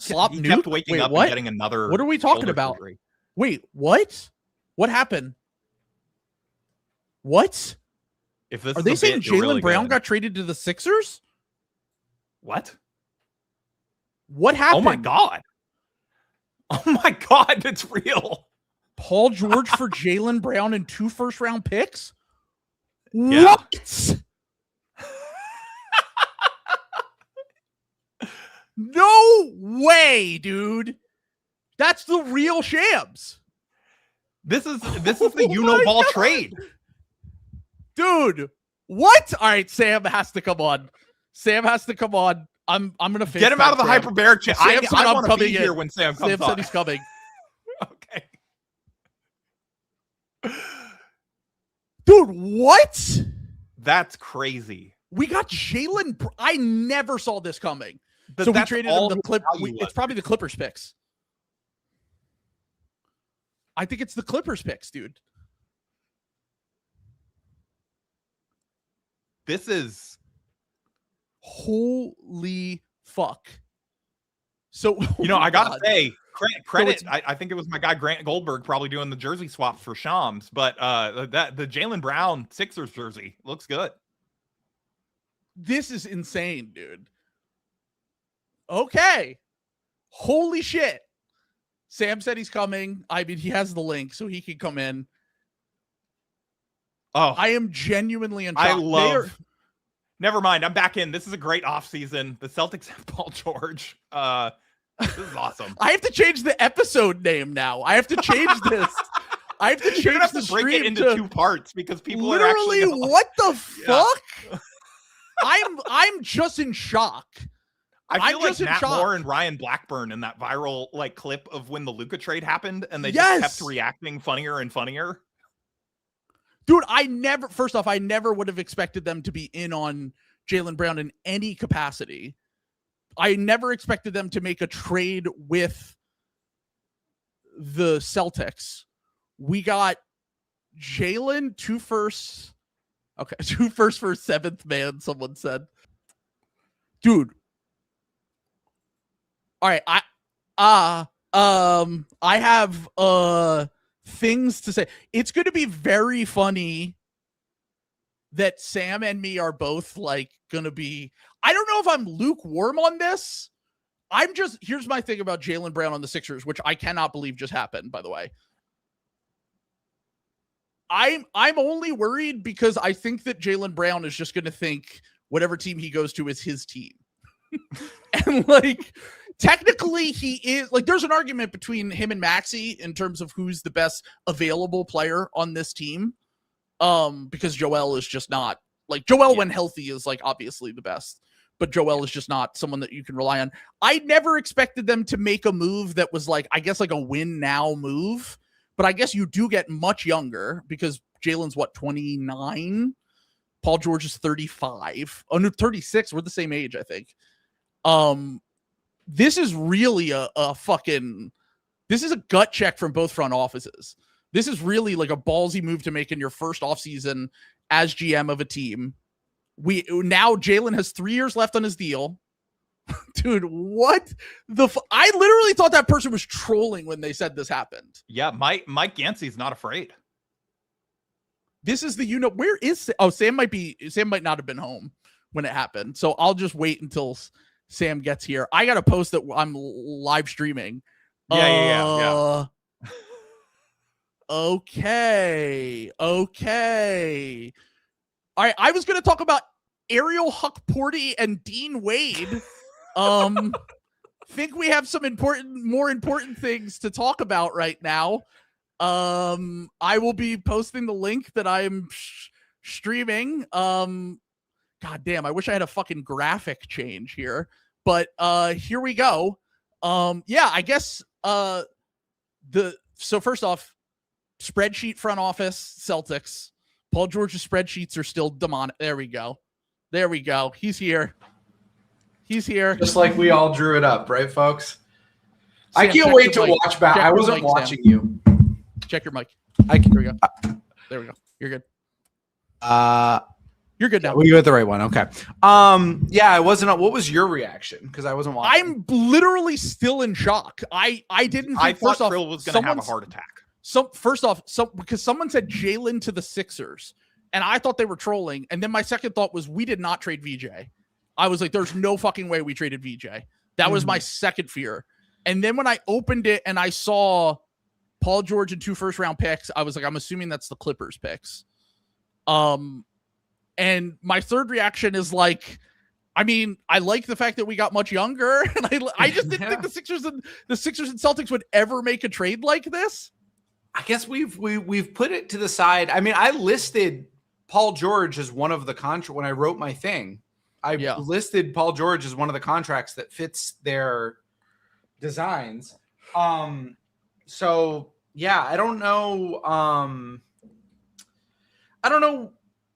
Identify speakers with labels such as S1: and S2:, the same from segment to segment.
S1: He
S2: Newt?
S1: kept waking
S2: Wait,
S1: up
S2: what?
S1: and getting another.
S2: What are we talking
S1: shoulder
S2: about?
S1: surgery.
S2: Wait, what? What happened? What?
S1: If this
S2: Are
S1: is
S2: they
S1: a
S2: saying
S1: bit, you're
S2: Jaylen
S1: really
S2: Brown
S1: good.
S2: got traded to the Sixers?
S1: What?
S2: What happened?
S1: Oh my god! Oh my god! It's real.
S2: Paul George for Jaylen Brown and 2 first-round picks?
S1: Yeah.
S2: What? No way, dude. That's the real Shams.
S1: This is the ball trade.
S2: Dude, what? All right, Sam has to come on. Sam has to come on. I'm gonna face
S1: Get him out of the hyperbaric chat.
S2: Sam said
S1: I
S2: I'm
S1: want to
S2: coming
S1: be
S2: in.
S1: here when Sam comes
S2: Sam
S1: on.
S2: said he's coming.
S1: Okay.
S2: Dude, what?
S1: That's crazy.
S2: We got Jaylen. I never saw this coming.
S1: But
S2: So we
S1: that's
S2: traded
S1: all
S2: him the
S1: his
S2: Clip.
S1: value
S2: It's
S1: was.
S2: probably the Clippers picks. I think it's the Clippers picks, dude.
S1: This is
S2: Holy fuck. So
S1: I gotta say, credit. I think it was my guy Grant Goldberg probably doing the jersey swaps for Shams, but the Jaylen Brown Sixers jersey looks good.
S2: This is insane, dude. Okay. Holy shit. Sam said he's coming. I mean, he has the link, so he can come in.
S1: Oh,
S2: I am genuinely in shock.
S1: I love. Never mind. I'm back in. This is a great offseason. The Celtics have Paul George. This is awesome.
S2: I have to change the episode name now. I have to change this. I have to change
S1: You're gonna have
S2: the
S1: to break
S2: stream
S1: it into 2 parts because people
S2: literally.
S1: are actually
S2: What the fuck? I'm just in shock.
S1: I feel
S2: I'm just
S1: like
S2: in
S1: Matt
S2: shock.
S1: Moore and Ryan Blackburn in that viral clip of when the Luka trade happened, and they
S2: Yes.
S1: just kept reacting funnier and funnier.
S2: Dude, I never would have expected them to be in on Jaylen Brown in any capacity. I never expected them to make a trade with the Celtics. We got Jaylen, 2 firsts. Okay, 2 firsts for 7th man, someone said. Dude. All right, I have things to say. It's going to be very funny that Sam and me are both going to be, I don't know if I'm lukewarm on this. Here's my thing about Jaylen Brown on the Sixers, which I cannot believe just happened, by the way. I'm only worried because I think that Jaylen Brown is just going to think whatever team he goes to is his team. And technically he is there's an argument between him and Maxey in terms of who's the best available player on this team. Because Joel is just not Joel when healthy is obviously the best, but Joel is just not someone that you can rely on. I never expected them to make a move that was I guess a win now move, but I guess you do get much younger because Jaylen's 29. Paul George is 35. Under 36. We're the same age, I think. This is really this is a gut check from both front offices. This is really a ballsy move to make in your first offseason as GM of a team. Now Jaylen has 3 years left on his deal. Dude, what I literally thought that person was trolling when they said this happened.
S1: Yeah, Mike Yancey's not afraid.
S2: This is where is Sam might not have been home when it happened. So I'll just wait until Sam gets here. I got to post that I'm live streaming.
S1: Yeah.
S2: Okay. All right. I was going to talk about Ariel Huckporty and Dean Wade. Think we have some more important things to talk about right now. I will be posting the link that I'm streaming. God damn, I wish I had a fucking graphic change here. But here we go. I guess so first off, spreadsheet front office Celtics. Paul George's spreadsheets are still demonic. There we go. He's here.
S3: Just like we all drew it up, right, folks?
S2: Sam,
S3: I can't wait to watch back. I wasn't
S2: mic,
S3: watching
S2: Sam.
S3: you.
S2: Check your mic.
S3: I can.
S2: Here we go. There we go. You're good. You're good now.
S3: Well, you got the right one. Okay. Yeah, I wasn't. What was your reaction? Because I wasn't watching.
S2: I'm literally still in shock. I didn't.
S1: I
S2: think,
S1: thought Trill was going to have a heart attack.
S2: Because someone said Jaylen to the Sixers, and I thought they were trolling. And then my second thought was we did not trade VJ. I was like, there's no fucking way we traded VJ. That was my second fear. And then when I opened it and I saw Paul George and 2 first-round picks, I was like, I'm assuming that's the Clippers picks. And my third reaction is like, I mean, I like the fact that we got much younger, and I just didn't think the Sixers and Celtics would ever make a trade like this.
S3: I guess we've put it to the side. I mean, I listed Paul George as one of the contracts when I wrote my thing. I listed Paul George as one of the contracts that fits their designs. So yeah, I don't know. I don't know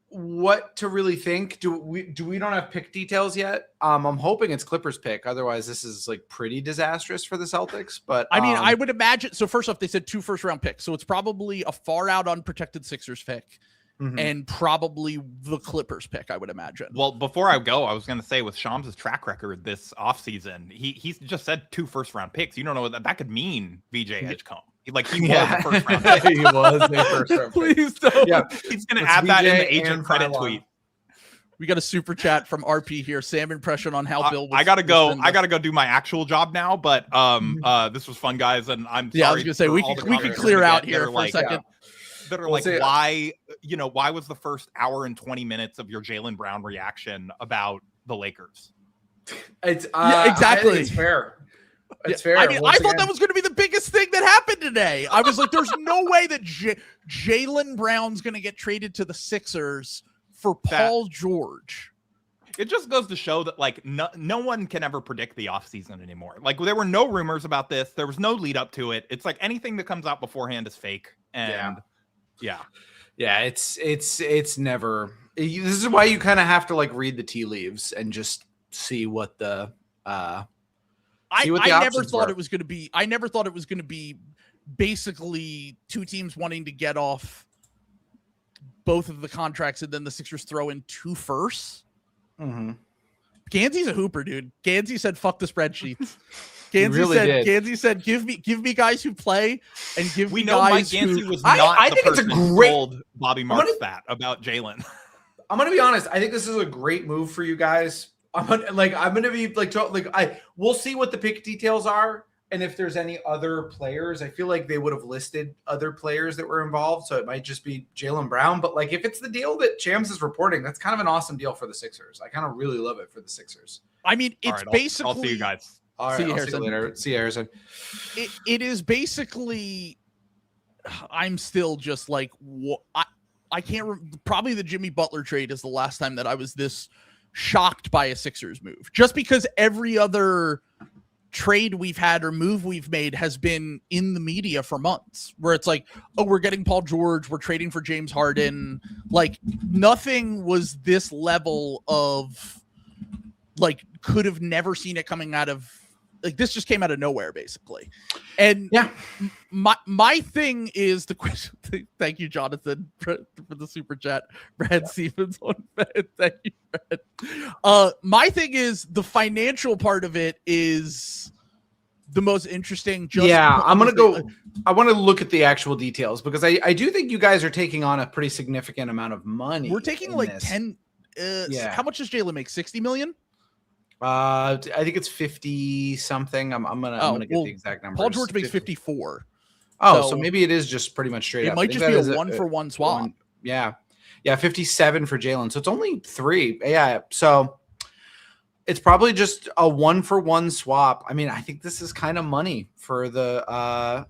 S3: what to really think. Do we don't have pick details yet? I'm hoping it's Clippers pick. Otherwise, this is like pretty disastrous for the Celtics. But
S2: I mean, I would imagine. So first off, they said 2 first-round picks. So it's probably a far out unprotected Sixers pick. And probably the Clippers pick, I would imagine.
S1: Well, before I go, I was going to say with Shams' track record this offseason, he's just said 2 first-round picks. You don't know what that could mean, VJ Edgecombe. Like, he was a first-round pick.
S3: He was a first-round pick.
S2: Please don't.
S3: Yeah,
S1: he's going to add that in the agent credit tweet.
S2: We got a super chat from RP here. Sam impression on how Bill was.
S1: I gotta go do my actual job now, but this was fun, guys, and I'm sorry.
S2: I was gonna say we can clear out here for a second.
S1: That are like, why was the first hour and 20 minutes of your Jaylen Brown reaction about the Lakers?
S3: It's
S2: exactly.
S3: It's fair. It's fair.
S2: I mean, I thought that was going to be the biggest thing that happened today. I was like, there's no way that Jaylen Brown's going to get traded to the Sixers for Paul George.
S1: It just goes to show that, like, no one can ever predict the offseason anymore. Like, there were no rumors about this. There was no lead up to it. It's like anything that comes out beforehand is fake. And yeah, it's never. This is why you kind of have to like read the tea leaves and just see what the. I
S2: never thought it was going to be. I never thought it was going to be basically 2 teams wanting to get off both of the contracts, and then the Sixers throw in 2 firsts. Gansey's a hooper, dude. Gansey said, "Fuck the spreadsheets." Gansey said, "Give me guys who play, and give me guys
S1: Mike Gansey was not
S3: I
S1: the
S3: think
S1: person
S3: it's a
S1: who
S3: great.
S1: told Bobby Marks that about Jaylen."
S3: I'm gonna be honest. I think this is a great move for you guys. I'm gonna be we'll see what the pick details are, and if there's any other players. I feel like they would have listed other players that were involved, so it might just be Jaylen Brown. But like, if it's the deal that Shams is reporting, that's kind of an awesome deal for the Sixers. I kind of really love it for the Sixers.
S2: I mean, it's basically.
S1: I'll see you guys.
S3: All right, I'll see you later. See you, Harrison.
S2: It is basically. I'm still just like, I can't. Probably the Jimmy Butler trade is the last time that I was this shocked by a Sixers move. Just because every other trade we've had or move we've made has been in the media for months, where it's like, oh, we're getting Paul George, we're trading for James Harden. Like, nothing was this level of, like, could have never seen it coming out of. Like, this just came out of nowhere, basically. And my thing is the question. Thank you, Jonathan, for the super chat. Brad Stevens on Fed. Thank you, Brad. My thing is the financial part of it is the most interesting.
S3: I'm gonna go. I want to look at the actual details because I do think you guys are taking on a pretty significant amount of money.
S2: We're taking like
S3: this.
S2: 10. How much does Jaylen make? 60 million.
S3: I think it's 50 something. I'm gonna get the exact number.
S2: Paul George makes 54.
S3: Oh, so maybe it is just pretty much straight up.
S2: It might just be a 1-for-1 swap.
S3: 57 for Jaylen. So it's only 3. Yeah. So it's probably just a 1-for-1 swap. I mean, I think this is kind of money for the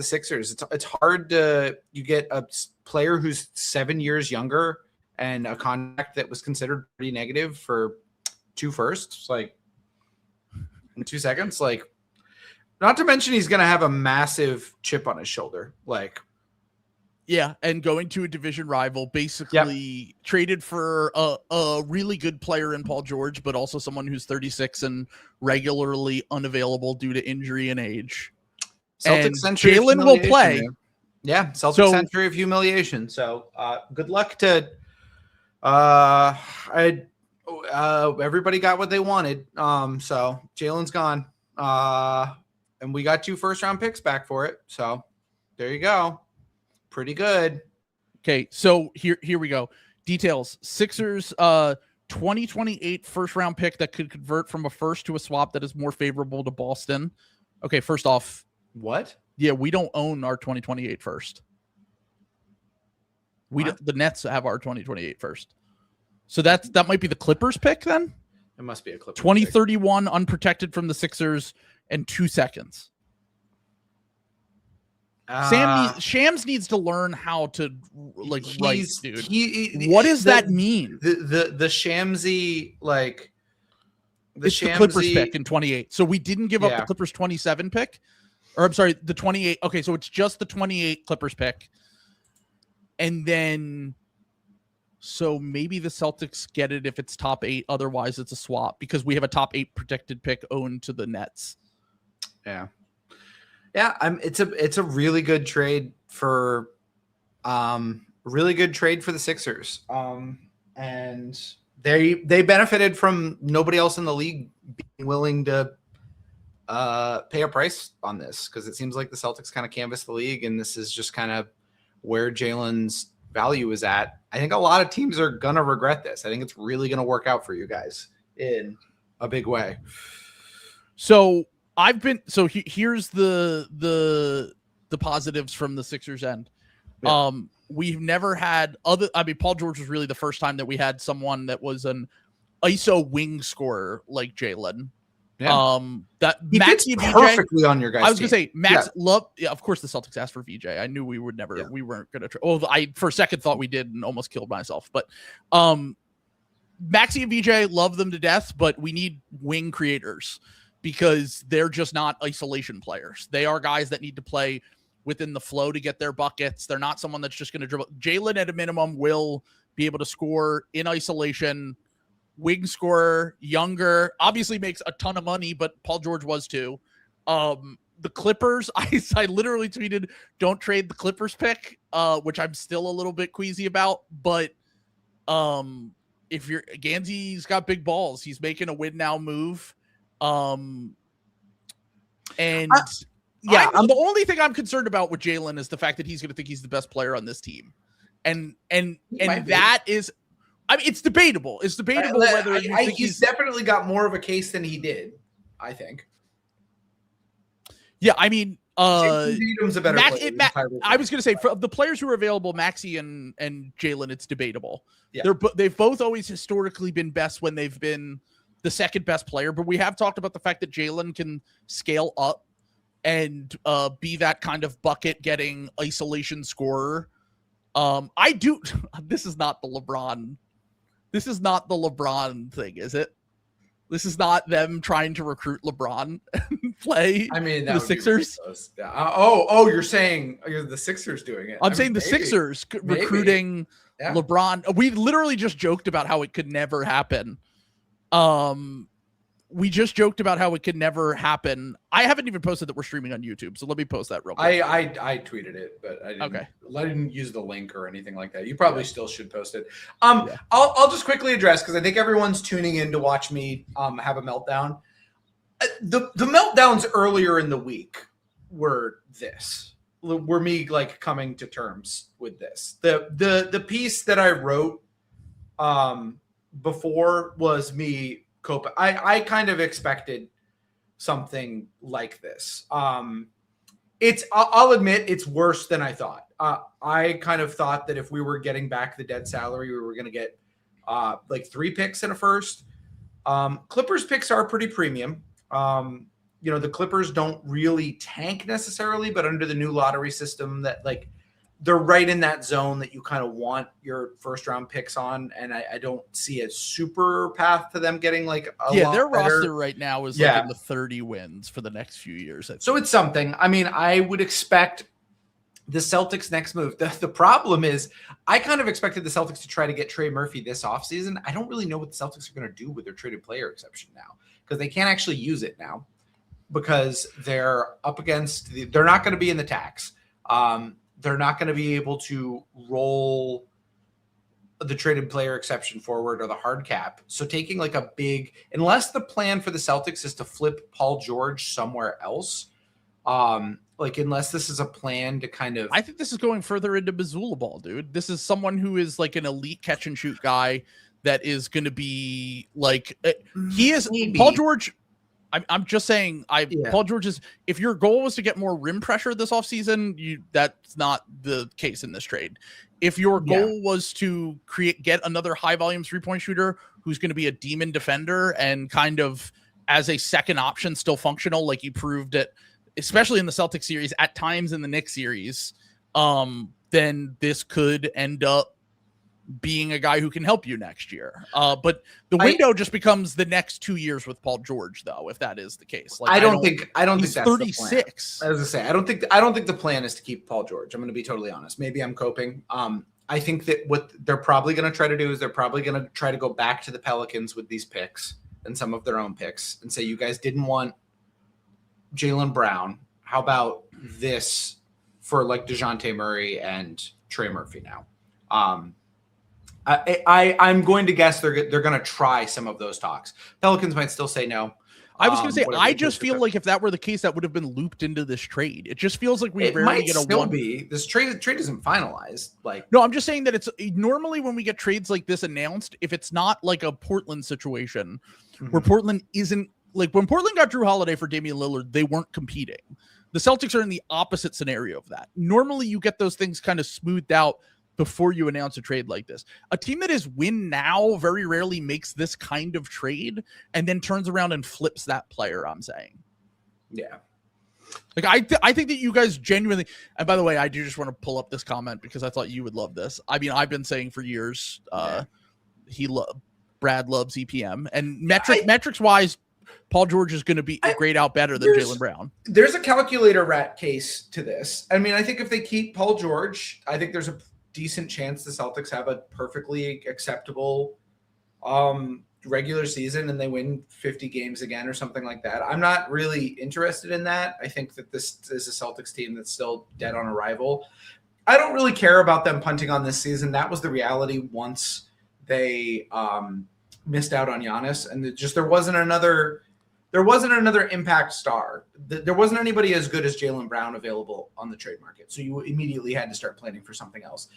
S3: Sixers. It's hard to you get a player who's 7 years younger and a contract that was considered pretty negative for 2 firsts, like in 2 seconds, like, not to mention he's going to have a massive chip on his shoulder. Like,
S2: and going to a division rival, basically traded for a really good player in Paul George, but also someone who's 36 and regularly unavailable due to injury and age.
S3: Celtic century
S2: Jaylen will play.
S3: Man. Yeah. Celtic century of humiliation. So good luck to Everybody got what they wanted. So Jaylen's gone. And we got 2 first-round picks back for it. So there you go. Pretty good.
S2: Okay, so here we go. Details. Sixers 2028 first-round pick that could convert from a first to a swap that is more favorable to Boston. Okay, first off.
S3: What?
S2: Yeah, we don't own our 2028 first. The Nets have our 2028 first. So that might be the Clippers pick then?
S3: It must be a Clippers
S2: 2031 pick. Unprotected from the Sixers and 2 seconds. Shams needs to learn how to write, dude. What does that mean?
S3: The Shamsy
S2: the Clippers pick in 28. So we didn't give up the Clippers 27 pick, or I'm sorry, the 28. Okay, so it's just the 28 Clippers pick, and then so maybe the Celtics get it if it's top 8. Otherwise, it's a swap because we have a top 8 protected pick owned to the Nets.
S3: Yeah. Yeah, it's a really good trade for the Sixers. And they benefited from nobody else in the league being willing to pay a price on this, because it seems like the Celtics kind of canvassed the league, and this is just kind of where Jaylen's value is at. I think a lot of teams are gonna regret this. I think it's really gonna work out for you guys in a big way.
S2: So here's the positives from the Sixers end. Yeah. We've never had Paul George was really the first time that we had someone that was an ISO wing scorer like Jaylen.
S3: Yeah.
S2: That
S3: he fits perfectly on your guys'
S2: I was gonna say Max of course the Celtics asked for VJ. I knew we would never we weren't gonna try. Well, I for a second thought we did and almost killed myself. But Maxey and VJ, love them to death, but we need wing creators, because they're just not isolation players. They are guys that need to play within the flow to get their buckets. They're not someone that's just going to dribble. Jaylen, at a minimum, will be able to score in isolation. Wing scorer, younger, obviously makes a ton of money, but Paul George was too. The Clippers, I literally tweeted, don't trade the Clippers pick, which I'm still a little bit queasy about. But if you're Ganzi's got big balls, he's making a win now move. The only thing I'm concerned about with Jaylen is the fact that he's going to think he's the best player on this team, and that is, I mean, it's debatable. It's debatable whether
S3: he's definitely got more of a case than he did. I think.
S2: Yeah, I mean,
S3: Tatum's a better player.
S2: I was going to say, for the players who are available, Maxey and Jaylen, it's debatable.
S3: Yeah.
S2: They've both always historically been best when they've been the second best player, but we have talked about the fact that Jaylen can scale up and be that kind of bucket getting isolation scorer. This is not the LeBron thing, is it? This is not them trying to recruit LeBron and play.
S3: I mean,
S2: the Sixers.
S3: Yeah. You're saying the Sixers doing it.
S2: I'm saying the Sixers recruiting LeBron. We literally just joked about how it could never happen. We just joked about how it could never happen. I haven't even posted that we're streaming on YouTube, so let me post that real quick.
S3: I tweeted it, but I didn't use the link or anything like that. You probably still should post it. I'll just quickly address, because I think everyone's tuning in to watch me have a meltdown. The meltdowns earlier in the week were me like coming to terms with this. The piece that I wrote before was me coping. I kind of expected something like this. I'll admit it's worse than I thought. I kind of thought that if we were getting back the dead salary, we were going to get like 3 picks in a first. Clippers picks are pretty premium. The Clippers don't really tank necessarily, but under the new lottery system, that like they're right in that zone that you kind of want your first round picks on. And I don't see a super path to them getting like a lot
S2: their
S3: better.
S2: Roster right now is like in the 30 wins for the next few years.
S3: So it's something. I mean, I would expect the Celtics next move. The problem is I kind of expected the Celtics to try to get Trey Murphy this offseason. I don't really know what the Celtics are going to do with their traded player exception now, because they can't actually use it now because they're up against they're not going to be in the tax. They're not going to be able to roll the traded player exception forward or the hard cap. So taking like a big, unless the plan for the Celtics is to flip Paul George somewhere else, like unless this is a plan to kind of,
S2: I think this is going further into Missoula ball, dude. This is someone who is like an elite catch and shoot guy that is going to be like, he is
S3: maybe.
S2: Paul George. I'm just saying, Paul George is, if your goal was to get more rim pressure this offseason, that's not the case in this trade. If your goal was to get another high volume 3-point shooter who's going to be a demon defender and kind of as a second option, still functional, like he proved it, especially in the Celtics series, at times in the Knicks series, then this could end up being a guy who can help you next year. But the window just becomes the next 2 years with Paul George, though, if that is the case. Like, I don't think that's 36.
S3: The plan. As I say, I don't think the plan is to keep Paul George. I'm going to be totally honest. Maybe I'm coping. I think that what they're probably going to try to do is they're probably going to try to go back to the Pelicans with these picks and some of their own picks and say, you guys didn't want Jaylen Brown. How about this for like DeJounte Murray and Trey Murphy now? I'm going to guess they're going to try some of those talks. Pelicans might still say no.
S2: I was going to say, I just feel like if that were the case, that would have been looped into this trade. It just feels like we rarely get a one. It might still be.
S3: This trade isn't finalized. Like,
S2: no, I'm just saying that it's normally when we get trades like this announced, if it's not like a Portland situation where Portland isn't, like when Portland got Drew Holiday for Damian Lillard, they weren't competing. The Celtics are in the opposite scenario of that. Normally you get those things kind of smoothed out before you announce a trade like this. A team that is win now very rarely makes this kind of trade and then turns around and flips that player, I'm saying.
S3: Yeah.
S2: Like I think that you guys genuinely, and by the way, I do just want to pull up this comment because I thought you would love this. I mean, I've been saying for years, Brad loves EPM, and metrics wise, Paul George is going to be grade out better than Jaylen Brown.
S3: There's a calculator rat case to this. I mean, I think if they keep Paul George, I think there's a decent chance the Celtics have a perfectly acceptable regular season and they win 50 games again or something like that. I'm not really interested in that. I think that this is a Celtics team that's still dead on arrival. I don't really care about them punting on this season. That was the reality once they missed out on Giannis, and there wasn't another impact star. There wasn't anybody as good as Jaylen Brown available on the trade market. So you immediately had to start planning for something else.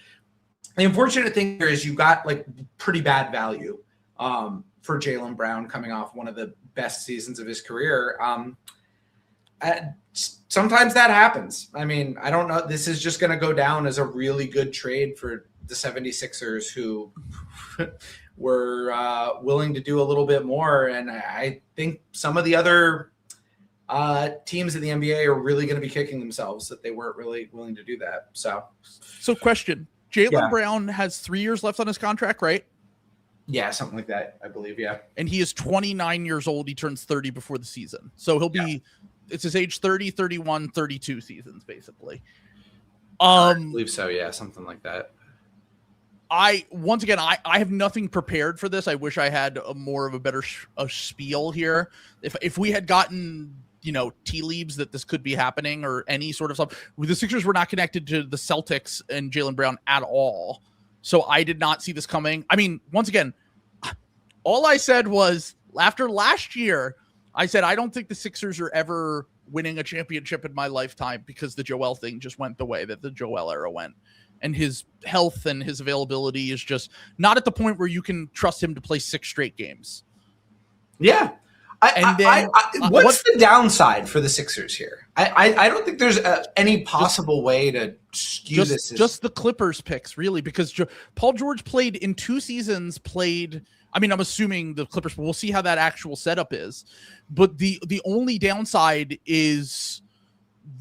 S3: The unfortunate thing here is you got like pretty bad value for Jaylen Brown coming off one of the best seasons of his career. Sometimes that happens. I mean, I don't know. This is just going to go down as a really good trade for the 76ers who were willing to do a little bit more. And I think some of the other teams in the NBA are really going to be kicking themselves that they weren't really willing to do that. So
S2: question, Jaylen Brown has 3 years left on his contract, right?
S3: Yeah, something like that, I believe. Yeah.
S2: And he is 29 years old. He turns 30 before the season. So he'll be, it's his age 30, 31, 32 seasons, basically.
S3: I believe so. Yeah. Something like that.
S2: I have nothing prepared for this. I wish I had more of a better spiel here. If we had gotten, tea leaves that this could be happening or any sort of stuff, the Sixers were not connected to the Celtics and Jaylen Brown at all. So I did not see this coming. I mean, once again, all I said was after last year, I said, I don't think the Sixers are ever winning a championship in my lifetime because the Joel thing just went the way that the Joel era went. And his health and his availability is just not at the point where you can trust him to play 6 straight games.
S3: Yeah. What's the downside for the Sixers here? I don't think there's any possible way to skew this.
S2: Just the Clippers picks, really, because Paul George played in 2 seasons, I mean, I'm assuming the Clippers, but we'll see how that actual setup is. But the only downside is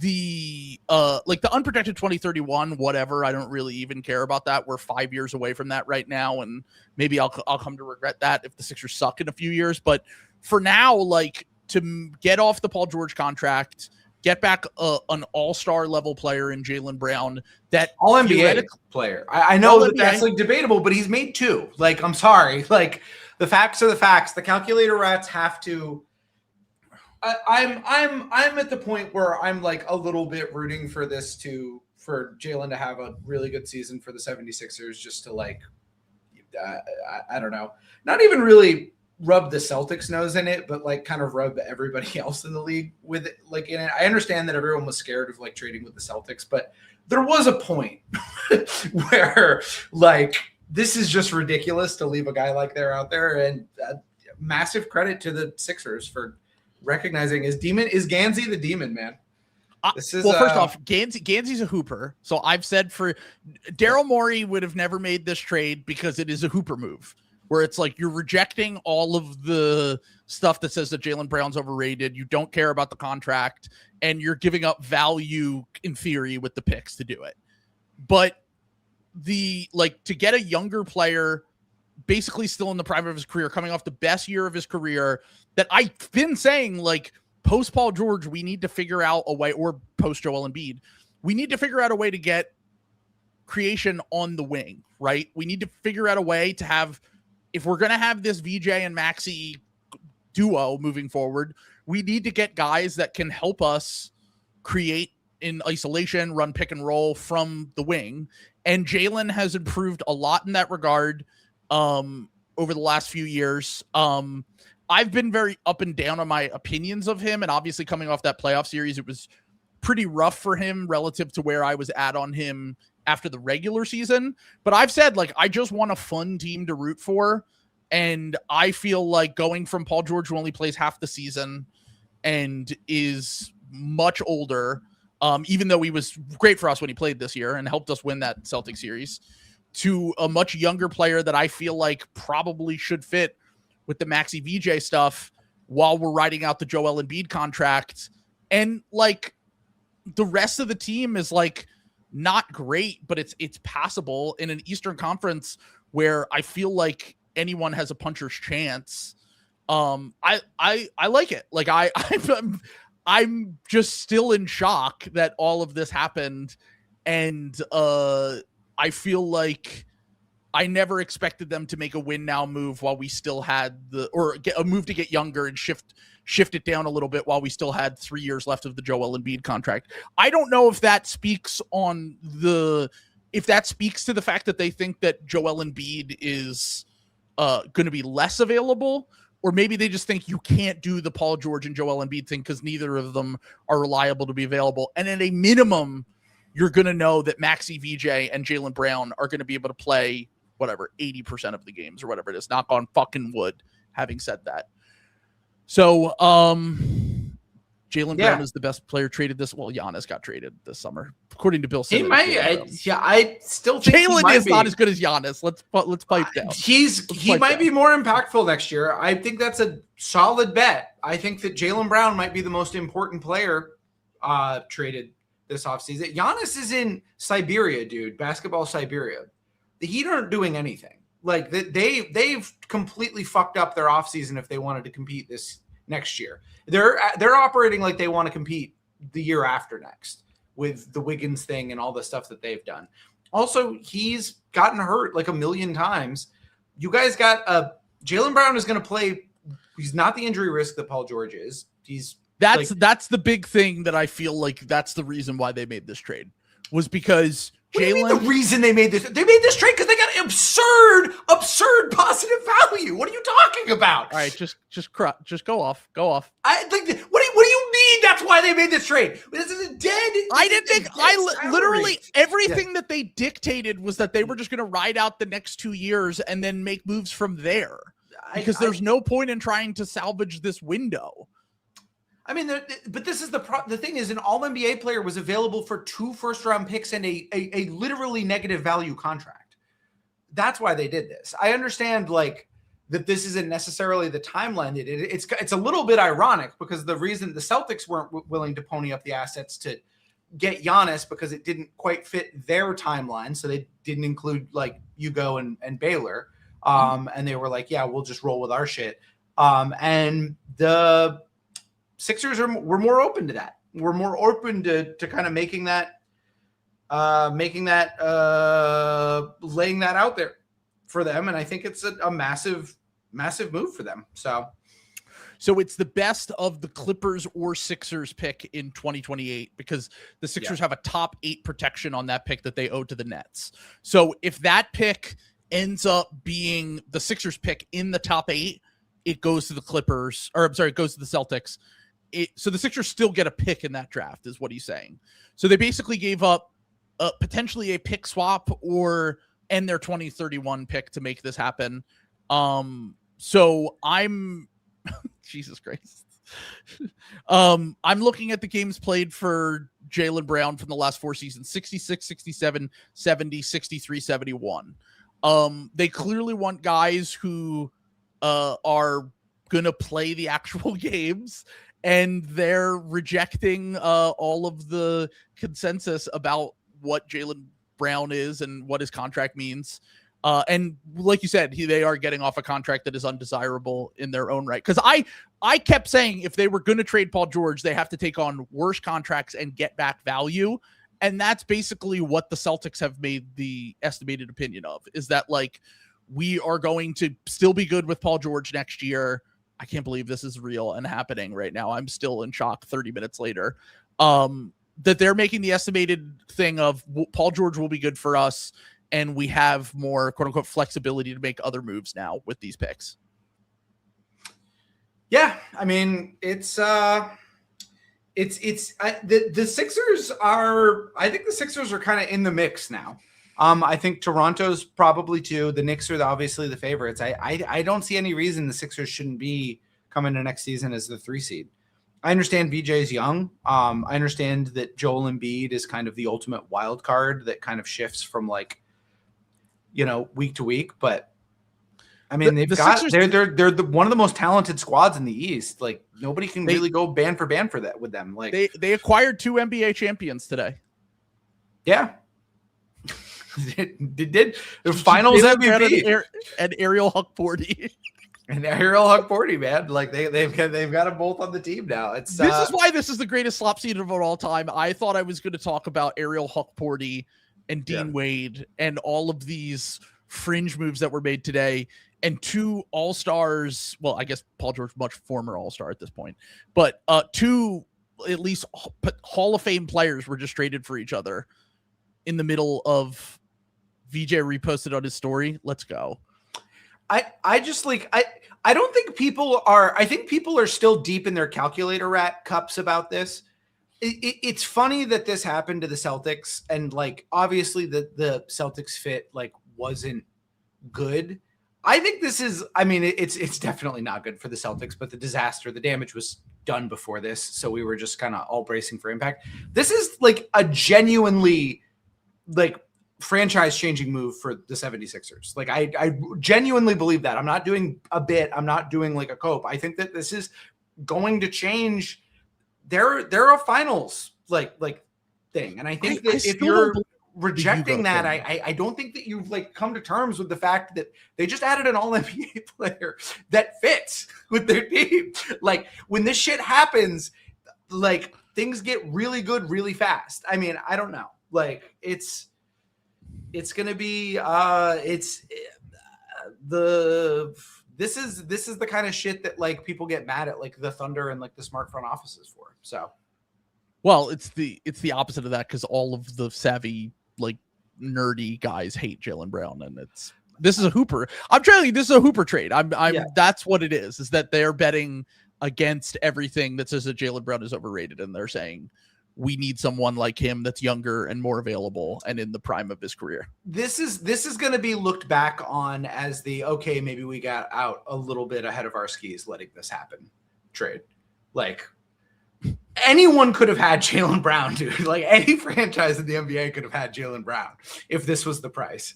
S2: the unprotected 2031, whatever. I don't really even care about that. We're 5 years away from that right now, and maybe I'll come to regret that if the Sixers suck in a few years. But for now, to get off the Paul George contract, get back an all-star level player in Jaylen Brown, that
S3: all NBA player. I know that's debatable, but he's made 2. I'm sorry. The facts are the facts. The calculator rats have to. I'm at the point where I'm a little bit rooting for for Jaylen to have a really good season for the 76ers, just to I don't know, not even really rub the Celtics nose in it, but like kind of rub everybody else in the league with it, like in it. I understand that everyone was scared of like trading with the Celtics, but there was a point where like this is just ridiculous to leave a guy like that out there. And massive credit to the Sixers for recognizing his demon. Is Gansey the demon, man?
S2: This is, first off, Gansey's a hooper. So I've said for Daryl Morey would have never made this trade because it is a hooper move where it's like you're rejecting all of the stuff that says that Jaylen Brown's overrated. You don't care about the contract and you're giving up value in theory with the picks to do it. But to get a younger player basically still in the prime of his career, coming off the best year of his career that I've been saying, like, post Paul George, we need to figure out a way, or post Joel Embiid, we need to figure out a way to get creation on the wing, right? We need to figure out a way to have, if we're going to have this VJ and Maxey duo moving forward, we need to get guys that can help us create in isolation, run pick and roll from the wing. And Jaylen has improved a lot in that regard over the last few years. I've been very up and down on my opinions of him. And obviously coming off that playoff series, it was pretty rough for him relative to where I was at on him after the regular season. But I've said, like, I just want a fun team to root for. And I feel like going from Paul George, who only plays half the season and is much older, even though he was great for us when he played this year and helped us win that Celtic series, to a much younger player that I feel like probably should fit with the Maxey VJ stuff while we're writing out the Joel Embiid contract. And like the rest of the team is like not great, but it's passable in an Eastern Conference where I feel like anyone has a puncher's chance. I like it. Like I'm just still in shock that all of this happened. And I feel like I never expected them to make a win now move while we still had get a move to get younger and shift it down a little bit while we still had 3 years left of the Joel Embiid contract. I don't know if that speaks to the fact that they think that Joel Embiid is going to be less available, or maybe they just think you can't do the Paul George and Joel Embiid thing because neither of them are reliable to be available. And at a minimum, you're going to know that Maxey VJ and Jaylen Brown are going to be able to play 80% of the games or whatever it is. Knock on fucking wood, having said that. So, Jaylen Brown is the best player traded this. Well, Giannis got traded this summer, according to Bill Simmons.
S3: I still think
S2: Jaylen is not as good as Giannis. Let's pipe down.
S3: He might be more impactful next year. I think that's a solid bet. I think that Jaylen Brown might be the most important player traded this offseason. Giannis is in Siberia, dude. Basketball Siberia. The Heat aren't doing anything. Like they've completely fucked up their offseason if they wanted to compete this next year. They're operating like they want to compete the year after next with the Wiggins thing and all the stuff that they've done. Also, he's gotten hurt like a million times. You guys got Jaylen Brown is going to play. He's not the injury risk that Paul George is. That's
S2: the big thing that I feel like that's the reason why they made this trade, was because
S3: Jaylen. The reason they made this trade because they got absurd positive value. What are you talking about?
S2: All right, just go off.
S3: I think. What do you mean? That's why they made this trade. This is a dead.
S2: I didn't think. Literally everything that they dictated was that they were just going to ride out the next 2 years and then make moves from there. Because there's no point in trying to salvage this window.
S3: I mean, but this is the thing is an all-NBA player was available for 2 first-round picks and a literally negative value contract. That's why they did this. I understand like that this isn't necessarily the timeline they did. It's a little bit ironic because the reason the Celtics weren't willing to pony up the assets to get Giannis because it didn't quite fit their timeline, so they didn't include like Hugo and Baylor. And they were like, yeah, we'll just roll with our shit. And the Sixers were more open to that. We're more open to kind of laying that out there for them. And I think it's a massive move for them. So
S2: it's the best of the Clippers or Sixers pick in 2028 because the Sixers have a top 8 protection on that pick that they owe to the Nets. So if that pick ends up being the Sixers pick in the top 8, it goes to the Clippers, or I'm sorry, it goes to the Celtics. So the Sixers still get a pick in that draft, is what he's saying. So they basically gave up potentially a pick swap and their 2031 pick to make this happen. So I'm Jesus Christ. I'm looking at the games played for Jaylen Brown from the last 4 seasons: 66, 67, 70, 63, 71. They clearly want guys who are gonna play the actual games, and they're rejecting all of the consensus about what Jaylen Brown is and what his contract means. And like you said, they are getting off a contract that is undesirable in their own right. Because I kept saying if they were going to trade Paul George, they have to take on worse contracts and get back value. And that's basically what the Celtics have made the estimated opinion of, is that like, we are going to still be good with Paul George next year. I can't believe this is real and happening right now. I'm still in shock 30 minutes later. That they're making the estimated thing of Paul George will be good for us, and we have more quote unquote flexibility to make other moves now with these picks.
S3: Yeah, I mean, the Sixers are, I think the Sixers are kind of in the mix now. I think Toronto's probably too. The Knicks are obviously the favorites. I don't see any reason the Sixers shouldn't be coming to next season as the 3 seed. I understand VJ is young. I understand that Joel Embiid is kind of the ultimate wild card that kind of shifts from like, week to week. But I mean, they're one of the most talented squads in the East. Like nobody can really go band for band for that with them. Like
S2: they acquired 2 NBA champions today.
S3: Yeah. They did the finals MVP
S2: and Ariel Hukporty.
S3: And Ariel Hukporty, man, like they've got them both on the team now. This
S2: is why this is the greatest slop season of all time. I thought I was going to talk about Ariel Hukporty and Dean Wade and all of these fringe moves that were made today, and 2 all-stars. Well, I guess Paul George, much former all-star at this point, but 2 at least Hall of Fame players were just traded for each other in the middle of VJ reposted on his story. Let's go.
S3: I just like, I don't think people are, I think people are still deep in their calculator rat cups about this. It's funny that this happened to the Celtics, and like, obviously the Celtics fit like wasn't good. I think this is, I mean, it's definitely not good for the Celtics, but the damage was done before this. So we were just kind of all bracing for impact. This is like a genuinely like franchise changing move for the 76ers. Like I genuinely believe that. I'm not doing a bit. I'm not doing like a cope. I think that this is going to change their a finals like thing. And I think that if you're rejecting that, I don't think that you've like come to terms with the fact that they just added an all NBA player that fits with their team. Like when this shit happens, like things get really good really fast. I mean, I don't know. Like it's going to be this is the kind of shit that like people get mad at like the Thunder and like the smart front offices for. So,
S2: well, it's the opposite of that, because all of the savvy like nerdy guys hate Jaylen Brown, and this is a Hooper. I'm telling you, this is a Hooper trade. That's what it is that they're betting against everything that says that Jaylen Brown is overrated, and they're saying we need someone like him that's younger and more available and in the prime of his career.
S3: This is going to be looked back on as okay, maybe we got out a little bit ahead of our skis letting this happen trade. Like anyone could have had Jaylen Brown, dude. Like any franchise in the NBA could have had Jaylen Brown if this was the price,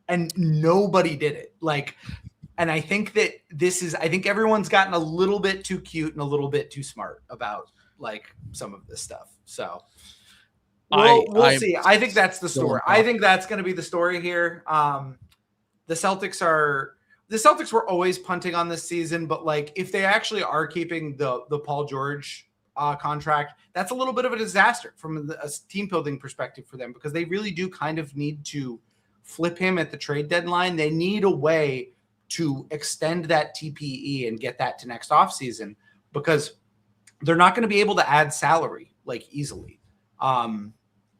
S3: and nobody did it. Like, and I think that I think everyone's gotten a little bit too cute and a little bit too smart about like some of this stuff. So we'll see. I think that's the story. I think that's going to be the story here. The Celtics were always punting on this season, but like if they actually are keeping the Paul George contract, that's a little bit of a disaster from a team building perspective for them, because they really do kind of need to flip him at the trade deadline. They need a way to extend that TPE and get that to next offseason, because they're not going to be able to add salary like easily.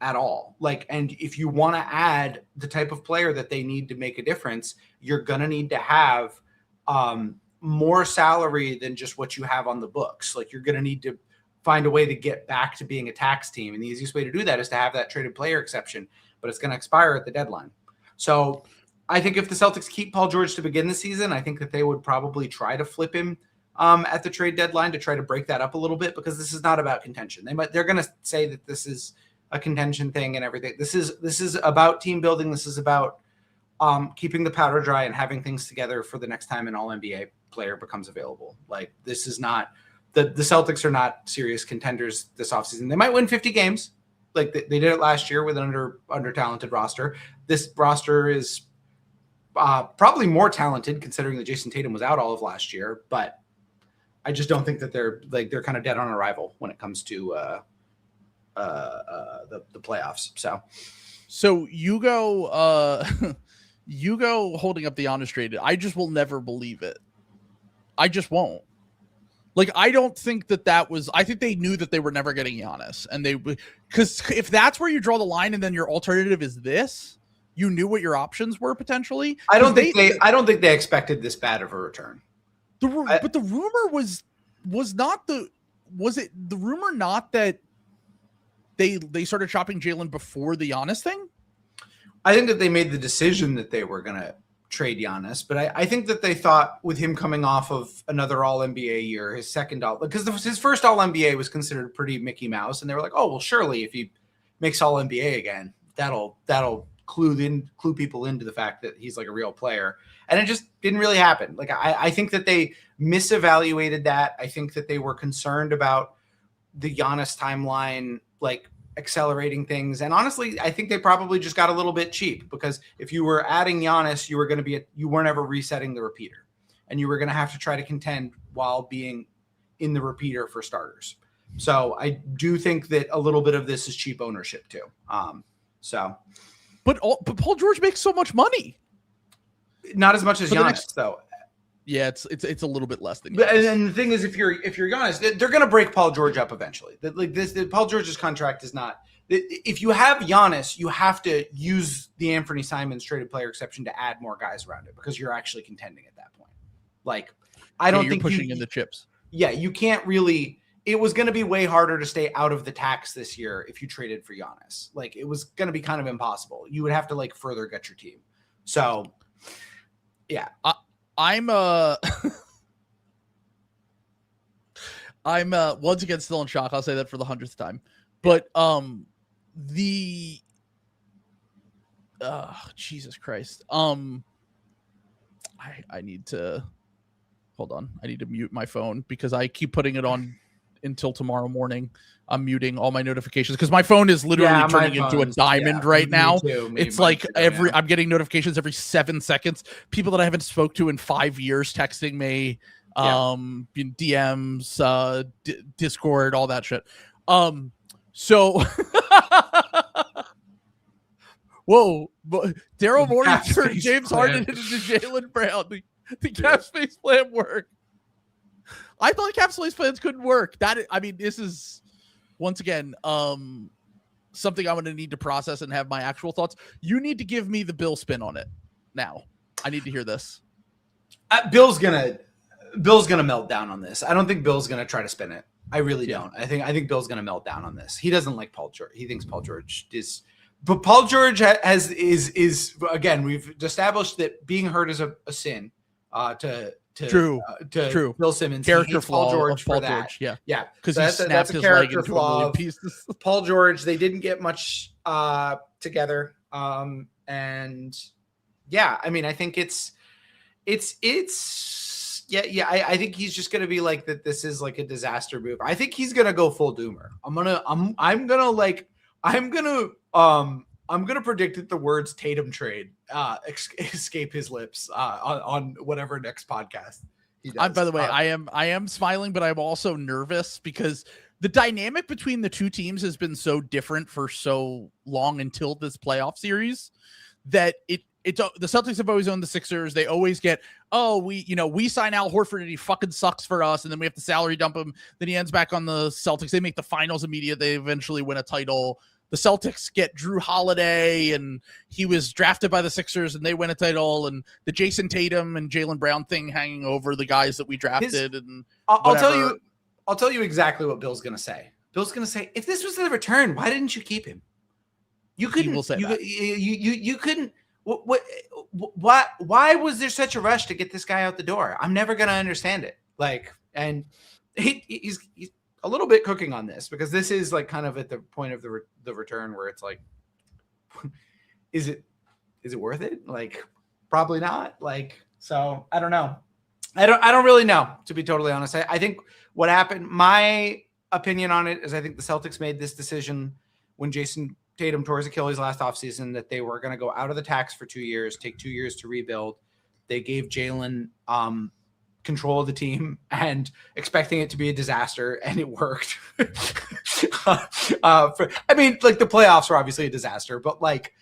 S3: at all. Like, and if you want to add the type of player that they need to make a difference, you're going to need to have more salary than just what you have on the books. Like, you're going to need to find a way to get back to being a tax team. And the easiest way to do that is to have that traded player exception, but it's going to expire at the deadline. So I think if the Celtics keep Paul George to begin the season, I think that they would probably try to flip him at the trade deadline to try to break that up a little bit, because this is not about contention. They're going to say that this is a contention thing and everything. This is about team building. This is about keeping the powder dry and having things together for the next time an All-NBA player becomes available. Like, this is not the Celtics are not serious contenders this offseason. They might win 50 games like they did it last year with an under talented roster. This roster is probably more talented considering that Jason Tatum was out all of last year, but I just don't think that they're kind of dead on arrival when it comes to the playoffs. So
S2: you go you go holding up the Giannis trade. I just will never believe it. I just won't. Like, I don't think that was. I think they knew that they were never getting Giannis, and because if that's where you draw the line, and then your alternative is this, you knew what your options were potentially.
S3: I don't think they expected this bad of a return.
S2: But the rumor was it the rumor not that they started shopping Jaylen before the Giannis thing?
S3: I think that they made the decision that they were going to trade Giannis, but I think that they thought with him coming off of another All-NBA year, his second because his first All-NBA was considered pretty Mickey Mouse, and they were like, oh, well, surely if he makes All-NBA again, that'll clue people into the fact that he's like a real player. And it just didn't really happen. Like, I think that they misevaluated that. I think that they were concerned about the Giannis timeline, like, accelerating things. And honestly, I think they probably just got a little bit cheap, because if you were adding Giannis, you weren't ever resetting the repeater, and you were going to have to try to contend while being in the repeater for starters. So I do think that a little bit of this is cheap ownership too.
S2: But Paul George makes so much money.
S3: Not as much as Giannis, though.
S2: Yeah, it's a little bit less than.
S3: And the thing is, if you're Giannis, they're going to break Paul George up eventually. Paul George's contract is not. If you have Giannis, you have to use the Anthony Simons traded player exception to add more guys around it, because you're actually contending at that point. Like, I don't think
S2: pushing in the chips.
S3: Yeah, you can't really. It was going to be way harder to stay out of the tax this year if you traded for Giannis. Like, it was going to be kind of impossible. You would have to further get your team. So, yeah.
S2: I'm once again still in shock. I'll say that for the 100th time. But Jesus Christ. I need to hold on. I need to mute my phone because I keep putting it on until tomorrow morning. I'm muting all my notifications because my phone is literally turning into a diamond right now. It's like I'm getting notifications every 7 seconds. People that I haven't spoke to in 5 years texting me, DMs, Discord, all that shit. So whoa, Daryl Morey turned James Harden into Jaylen Brown. The cap space plan worked. I thought cap space plans couldn't work. This is once again something I'm going to need to process and have my actual thoughts. You need to give me the Bill spin on it now. I need to hear this.
S3: Bill's gonna melt down on this. I don't think Bill's gonna try to spin it. I really don't. I think Bill's gonna melt down on this. He doesn't like Paul George. He thinks Paul George is, but Paul George is again. We've established that being hurt is a sin.
S2: True.
S3: Bill Simmons,
S2: character flaw
S3: Paul George
S2: Paul
S3: for that.
S2: George, yeah,
S3: because
S2: that's a character flaw.
S3: Paul George. They didn't get much together, and yeah, I mean, I think it's I think he's just gonna be like that. This is like a disaster move. I think he's gonna go full doomer. I'm gonna predict that the words Tatum trade escape his lips on whatever next podcast he does.
S2: By the way, I am smiling, but I'm also nervous because the dynamic between the two teams has been so different for so long until this playoff series that the Celtics have always owned the Sixers. They always get, we sign Al Horford and he fucking sucks for us, and then we have to salary dump him. Then he ends back on the Celtics. They make the finals immediately. They eventually win a title. the Celtics get Drew Holiday and he was drafted by the Sixers and they win a title, and the Jason Tatum and Jaylen Brown thing hanging over the guys that we drafted.
S3: I'll tell you exactly what Bill's going to say. Bill's going to say, if this was the return, why didn't you keep him? You couldn't.
S2: He will say that.
S3: You couldn't. Why was there such a rush to get this guy out the door? I'm never going to understand it. Like, and he's a little bit cooking on this, because this is like kind of at the point of the return where it's like, is it worth it? Like, probably not. Like, so I don't know. I don't really know, to be totally honest. I think what happened, my opinion on it is, I think the Celtics made this decision when Jason Tatum tore his Achilles last offseason, that they were going to go out of the tax for 2 years, take 2 years to rebuild. They gave Jaylen control of the team and expecting it to be a disaster, and it worked. I mean, like, the playoffs were obviously a disaster, but like,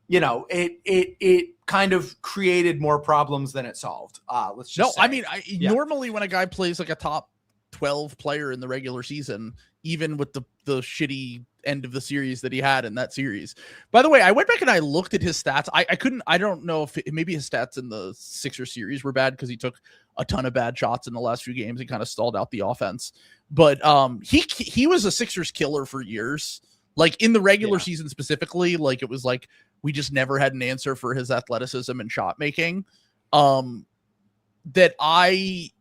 S3: you know, it kind of created more problems than it solved. Let's just say.
S2: I mean, normally when a guy plays like a top 12 player in the regular season, even with the shitty end of the series that he had in that series. By the way, I went back and I looked at his stats. I don't know if maybe his stats in the Sixers series were bad because he took a ton of bad shots in the last few games and kind of stalled out the offense. But he was a Sixers killer for years. Like, in the regular season specifically, like, it was like we just never had an answer for his athleticism and shot making. That I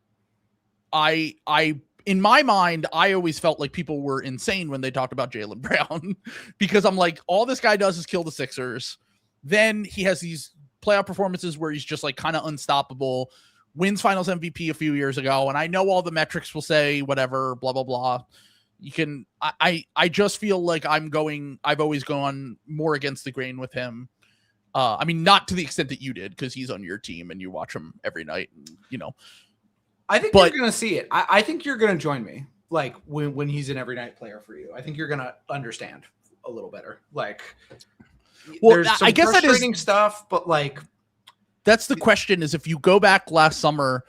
S2: in my mind, I always felt like people were insane when they talked about Jaylen Brown, because I'm like, all this guy does is kill the Sixers. Then he has these playoff performances where he's just like kind of unstoppable, wins finals MVP a few years ago. And I know all the metrics will say whatever, blah, blah, blah. You can, I just feel like I've always gone more against the grain with him. I mean, not to the extent that you did, because he's on your team and you watch him every night, and, you know.
S3: I think you're going to see it. I think you're going to join me, like, when he's an every night player for you. I think you're going to understand a little better. Like,
S2: well,
S3: there's some
S2: I guess
S3: frustrating stuff, but like,
S2: that's the question: is if you go back last summer,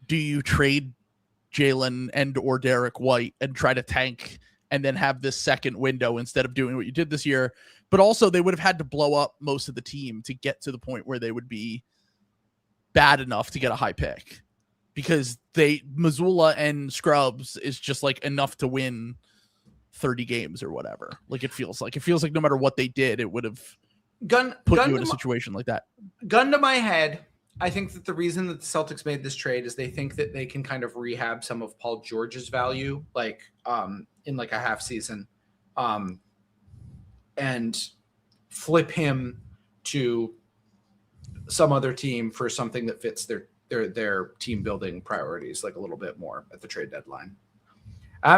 S2: do you trade Jaylen and or Derek White and try to tank and then have this second window instead of doing what you did this year? But also, they would have had to blow up most of the team to get to the point where they would be bad enough to get a high pick. Because Missoula and Scrubs is just like enough to win 30 games or whatever. Like, it feels like no matter what they did, it would have put you in a situation like that.
S3: Gun to my head, I think that the reason that the Celtics made this trade is they think that they can kind of rehab some of Paul George's value, like in like a half season, and flip him to some other team for something that fits their team building priorities like a little bit more at the trade deadline.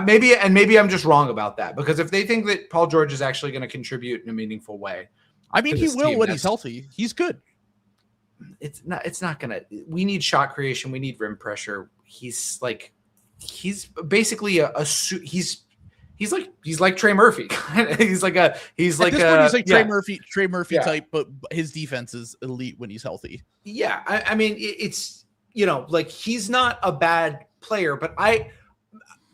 S3: Maybe I'm just wrong about that, because if they think that Paul George is actually going to contribute in a meaningful way,
S2: I mean, he will when he's healthy. He's good.
S3: It's not going to, we need shot creation. We need rim pressure. He's basically he's like Trey Murphy. he's like Trey Murphy type, but his defense is elite when he's healthy. Yeah. I mean, it's, you know, like, he's not a bad player, but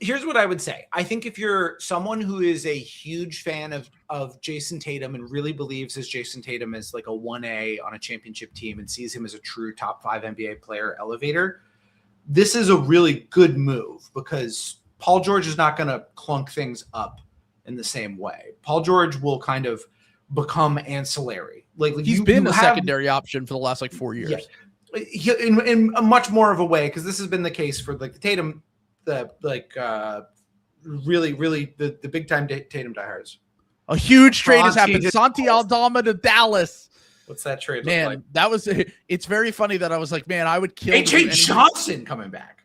S3: here's what I would say. I think if you're someone who is a huge fan of Jason Tatum and really believes as Jason Tatum as like a 1A on a championship team and sees him as a true top 5 NBA player elevator, this is a really good move, because Paul George is not going to clunk things up in the same way. Paul George will kind of become ancillary. Like,
S2: he's been a secondary option for the last like 4 years.
S3: Yeah, in a much more of a way, because this has been the case for like the Tatum, really the big time Tatum diehards.
S2: A huge trade has happened. Santi Aldama to Dallas.
S3: What's that trade
S2: look like? That was. It's very funny that I was like, man, I would kill
S3: AJ Johnson coming back.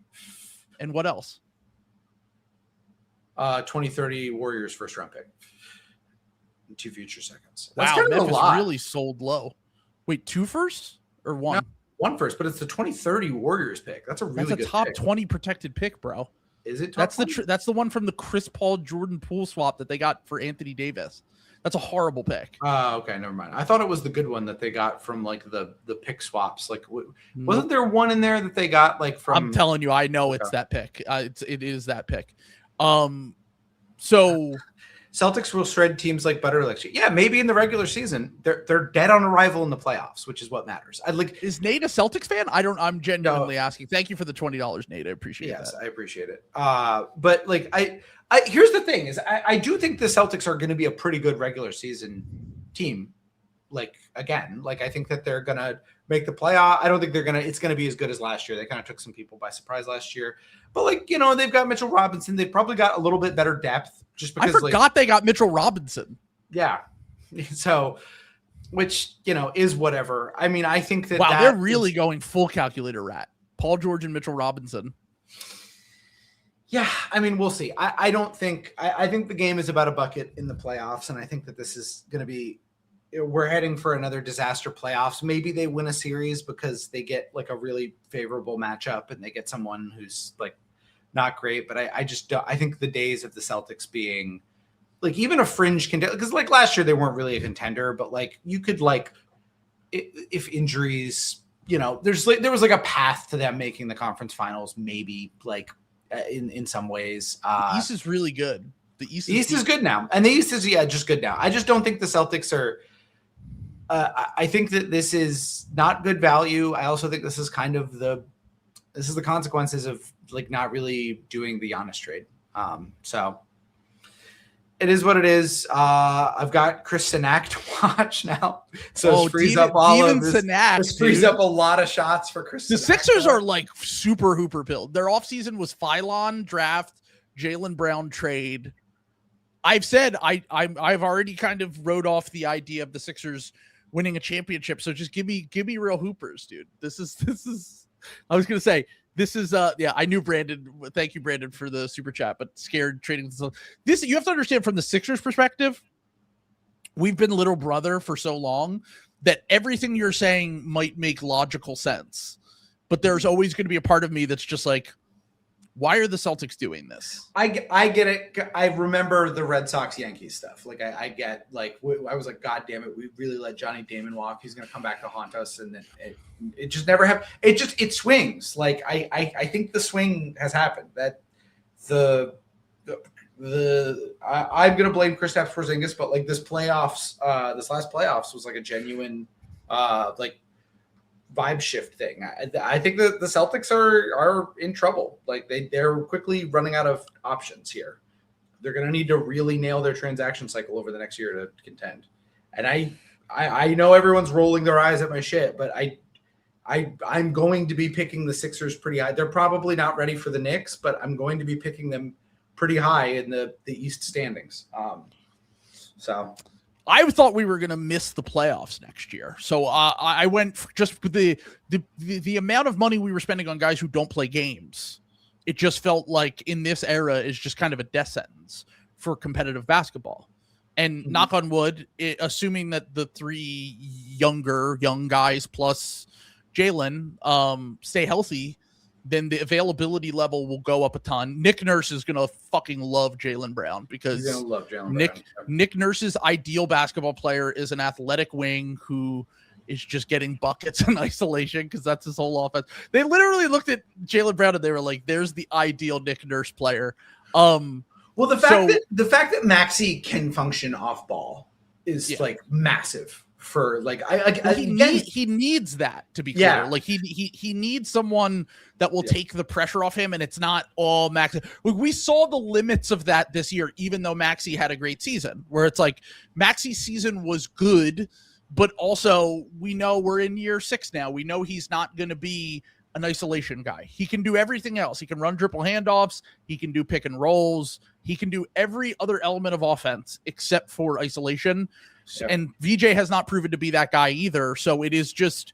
S2: And what else?
S3: 2030 Warriors first round pick. 2 future seconds.
S2: That's kind of Memphis a lot. Really sold low. Wait, 2 firsts or 1?
S3: No, 1 first, but it's the 2030 Warriors pick. That's a really good
S2: top
S3: pick.
S2: 20 protected pick, bro.
S3: Is it?
S2: That's the one from the Chris Paul Jordan Poole swap that they got for Anthony Davis. That's a horrible pick.
S3: Okay, never mind. I thought it was the good one that they got from like the pick swaps. Like, wasn't there one in there that they got like from?
S2: I'm telling you, I know it's that pick. It is that pick. So
S3: Celtics will shred teams like butter. Like, yeah, maybe in the regular season, they're dead on arrival in the playoffs, which is what matters.
S2: Is Nate a Celtics fan? I'm genuinely asking. Thank you for the $20, Nate. I appreciate that.
S3: Yes, I appreciate it. But like, I here's the thing is, I do think the Celtics are going to be a pretty good regular season team. Like, again, like I think that they're gonna make the playoff. I don't think it's gonna be as good as last year. They kind of took some people by surprise last year. But like, they've got Mitchell Robinson. They've probably got a little bit better depth just because
S2: I forgot they got Mitchell Robinson.
S3: Yeah. So, which, is whatever. I mean, I think that
S2: they're really going full calculator rat. Paul George and Mitchell Robinson.
S3: Yeah, I mean, we'll see. I think the game is about a bucket in the playoffs, and I think that this is going to be, we're heading for another disaster playoffs. Maybe they win a series because they get like a really favorable matchup and they get someone who's like not great. But I just don't, I think the days of the Celtics being like even a fringe contender, because like last year they weren't really a contender, but like you could like if injuries, there was like a path to them making the conference finals, maybe like in some ways.
S2: The East is really good. The East
S3: is good now, and the East is just good now. I just don't think the Celtics are. I think that this is not good value. I also think this is kind of the consequences of like not really doing the Giannis trade. So it is what it is. I've got Chris Sinak to watch now, so it frees up all of this. This frees up a lot of shots for Chris.
S2: The Sixers are like super hooper pilled. Their offseason was Phylon draft, Jaylen Brown trade. I've said I've already kind of wrote off the idea of the Sixers winning a championship. So just give me real hoopers, dude. This is I was gonna say this is I knew Brandon. Thank you, Brandon, for the super chat, but scared trading this. You have to understand from the Sixers perspective, we've been little brother for so long that everything you're saying might make logical sense. But there's always going to be a part of me that's just like, why are the Celtics doing this?
S3: I get it. I remember the Red Sox Yankees stuff. Like I get like I was like, God damn it, we really let Johnny Damon walk. He's gonna come back to haunt us, and then it just never happened. It swings. Like I think the swing has happened. That I'm gonna blame Kristaps Porzingis, but like this last playoffs was like a genuine like vibe shift thing. I think that the Celtics are in trouble. Like they're quickly running out of options here. They're going to need to really nail their transaction cycle over the next year to contend. And I know everyone's rolling their eyes at my shit, but I'm going to be picking the Sixers pretty high. They're probably not ready for the Knicks, but I'm going to be picking them pretty high in the East standings. So
S2: I thought we were going to miss the playoffs next year. So I went just the amount of money we were spending on guys who don't play games. It just felt like in this era is just kind of a death sentence for competitive basketball. And knock on wood, assuming that the three young guys plus Jaylen stay healthy, then the availability level will go up a ton. Nick Nurse is going to fucking love Jaylen Brown because
S3: he's going to love Jaylen Brown.
S2: Nick Nurse's ideal basketball player is an athletic wing who is just getting buckets in isolation because that's his whole offense. They literally looked at Jaylen Brown and they were like, there's the ideal Nick Nurse player.
S3: Well, the fact that Maxey can function off ball is like massive. For like
S2: he needs that to be clear. Like he needs someone that will take the pressure off him, and it's not all Max. We saw the limits of that this year, even though Maxey had a great season, where it's like Maxey's season was good, but also we know we're in year 6 now. We know he's not going to be an isolation guy. He can do everything else. He can run triple handoffs. He can do pick and rolls. He can do every other element of offense except for isolation. Sure. And VJ has not proven to be that guy either. So it is just,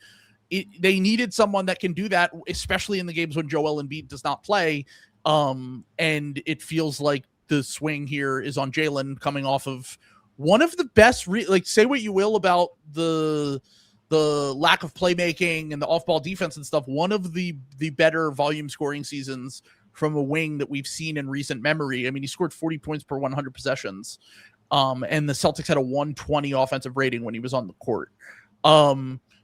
S2: they needed someone that can do that, especially in the games when Joel Embiid does not play. And it feels like the swing here is on Jaylen coming off of one of the best, say what you will about the lack of playmaking and the off-ball defense and stuff. One of the better volume scoring seasons from a wing that we've seen in recent memory. I mean, he scored 40 points per 100 possessions. And the Celtics had a 120 offensive rating when he was on the court.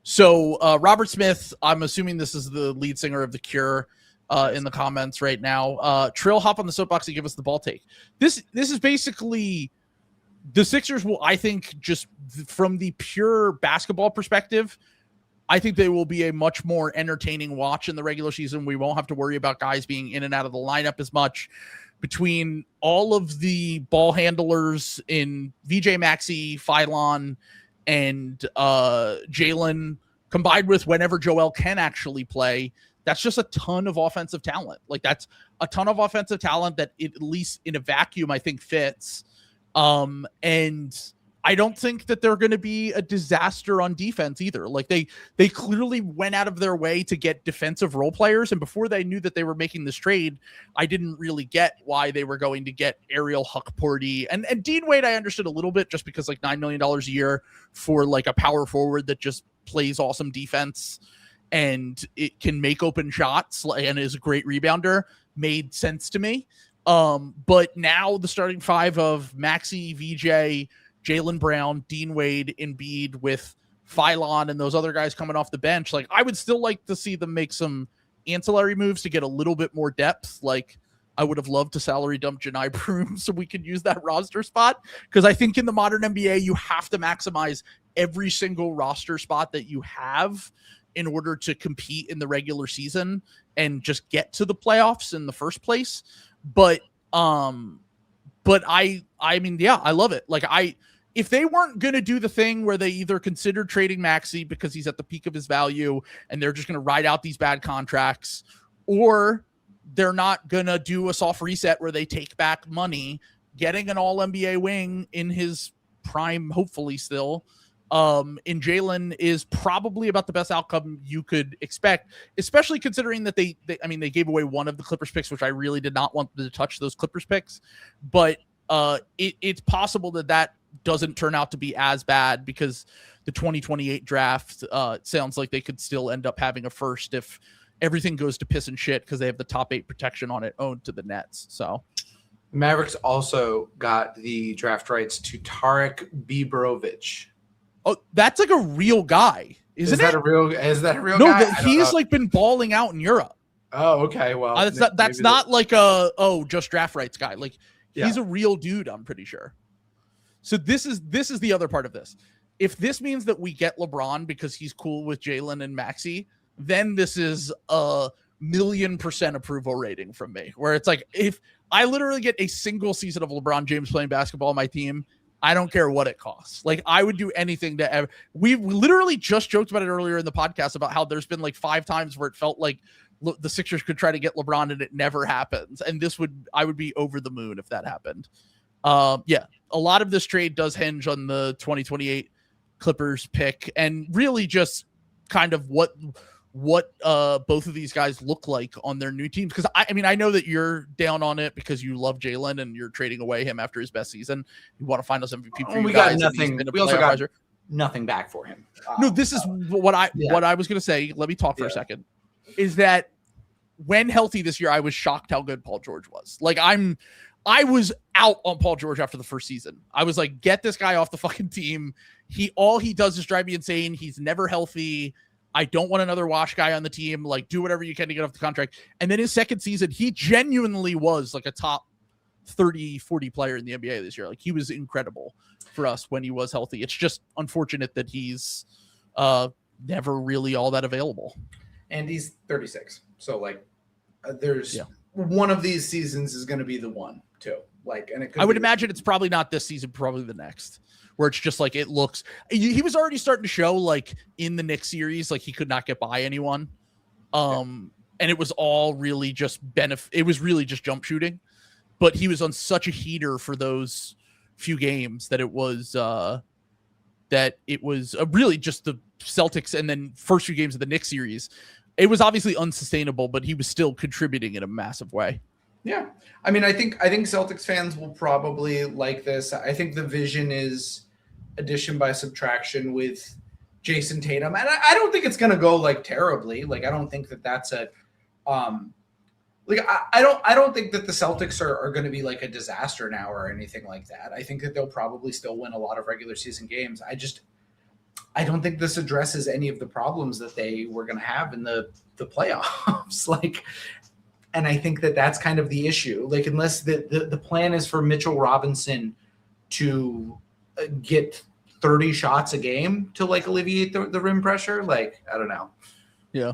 S2: So Robert Smith, I'm assuming this is the lead singer of The Cure in the comments right now. Trill, hop on the soapbox and give us the ball take. This is basically the Sixers will, I think, just from the pure basketball perspective, I think they will be a much more entertaining watch in the regular season. We won't have to worry about guys being in and out of the lineup as much. Between all of the ball handlers in VJ Maxey, Phylon, and Jaylen, combined with whenever Joel can actually play, that's just a ton of offensive talent. Like, that's a ton of offensive talent that it, at least in a vacuum, I think fits. And I don't think that they're going to be a disaster on defense either. Like, they clearly went out of their way to get defensive role players. And before they knew that they were making this trade, I didn't really get why they were going to get Ariel Huckporty and Dean Wade. I understood a little bit, just because like $9 million a year for like a power forward that just plays awesome defense and it can make open shots and is a great rebounder made sense to me. But now the starting five of Maxey, VJ, Jaylen Brown, Dean Wade, Embiid, with Phylon and those other guys coming off the bench. Like, I would still like to see them make some ancillary moves to get a little bit more depth. Like, I would have loved to salary dump Janai Broom so we could use that roster spot. Because I think in the modern NBA, you have to maximize every single roster spot that you have in order to compete in the regular season and just get to the playoffs in the first place. But I mean, yeah, I love it. Like, if they weren't going to do the thing where they either considered trading Maxey because he's at the peak of his value and they're just going to ride out these bad contracts, or they're not going to do a soft reset where they take back money, getting an all NBA wing in his prime, hopefully still, in Jaylen is probably about the best outcome you could expect, especially considering that they gave away one of the Clippers picks, which I really did not want to touch those Clippers picks, but it's possible that doesn't turn out to be as bad, because the 2028 draft sounds like they could still end up having a first if everything goes to piss and shit, because they have the top 8 protection on it owned to the Nets. So
S3: Mavericks also got the draft rights to Tarek Bibrovich.
S2: Oh, that's like a real guy, isn't it?
S3: Is that a real
S2: no,
S3: guy?
S2: No, he's like been balling out in Europe.
S3: Oh, okay. Well,
S2: that's not like just draft rights guy. Like, he's a real dude, I'm pretty sure. So this is the other part of this. If this means that we get LeBron because he's cool with Jaylen and Maxey, then this is a 1,000,000% approval rating from me, where it's like, if I literally get a single season of LeBron James playing basketball on my team, I don't care what it costs. Like, I would do anything to ever. We literally just joked about it earlier in the podcast about how there's been like 5 times where it felt like the Sixers could try to get LeBron and it never happens. And I would be over the moon if that happened. Yeah, a lot of this trade does hinge on the 2028 Clippers pick, and really just kind of what both of these guys look like on their new teams. Because I know that you're down on it because you love Jaylen and you're trading away him after his best season. You want to find us MVP for you
S3: we
S2: guys.
S3: Got nothing. We also got nothing back for him.
S2: No, this is what I was going to say. Let me talk for a second. Is that when healthy this year, I was shocked how good Paul George was. Like, I was out on Paul George after the first season. I was like, get this guy off the fucking team. All he does is drive me insane. He's never healthy. I don't want another wash guy on the team. Like, do whatever you can to get off the contract. And then his second season, he genuinely was like a top 30, 40 player in the NBA this year. Like, he was incredible for us when he was healthy. It's just unfortunate that he's never really all that available.
S3: And he's 36. So like, there's one of these seasons is going to be the one too. Like, and I would
S2: imagine it's probably not this season, probably the next, where it's just like, it looks, he was already starting to show like in the Knicks series, like he could not get by anyone. And it was all really just it was really just jump shooting, but he was on such a heater for those few games that it was really just the Celtics. And then first few games of the Knicks series, it was obviously unsustainable, but he was still contributing in a massive way.
S3: Yeah. I mean, I think Celtics fans will probably like this. I think the vision is addition by subtraction with Jason Tatum. And I don't think it's going to go like terribly. Like, I don't think that that's a, I don't think that the Celtics are going to be like a disaster now or anything like that. I think that they'll probably still win a lot of regular season games. I don't think this addresses any of the problems that they were going to have in the playoffs. Like, and I think that that's kind of the issue. Like, unless the plan is for Mitchell Robinson to get 30 shots a game to like alleviate the rim pressure. Like, I don't know.
S2: Yeah.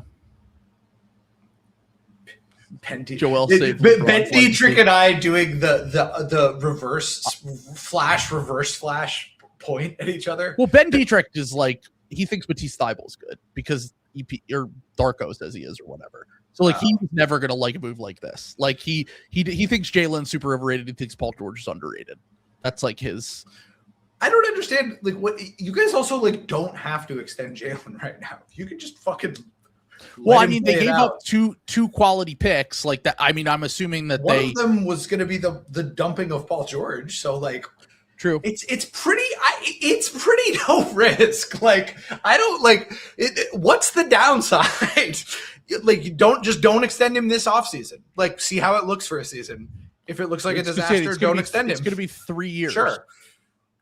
S3: Joel Ben Dietrich and I doing the reverse flash point at each other.
S2: Well, Ben Dietrich is like, he thinks Matisse Thybulle's good because EP or Darko says he is or whatever. So like he's never gonna like a move like this. Like he thinks Jaylen's super overrated. He thinks Paul George is underrated. That's like his.
S3: I don't understand. Like, what you guys also like don't have to extend Jaylen right now. You can just fucking.
S2: Well, I mean, they gave up two quality picks like that. I mean, I'm assuming that
S3: one of them was going to be the dumping of Paul George. So like,
S2: true.
S3: It's pretty no risk. Like, I don't like it. What's the downside? Like, don't extend him this offseason. Like, see how it looks for a season. If it looks like a disaster, don't extend him.
S2: It's going to be 3 years.
S3: Sure.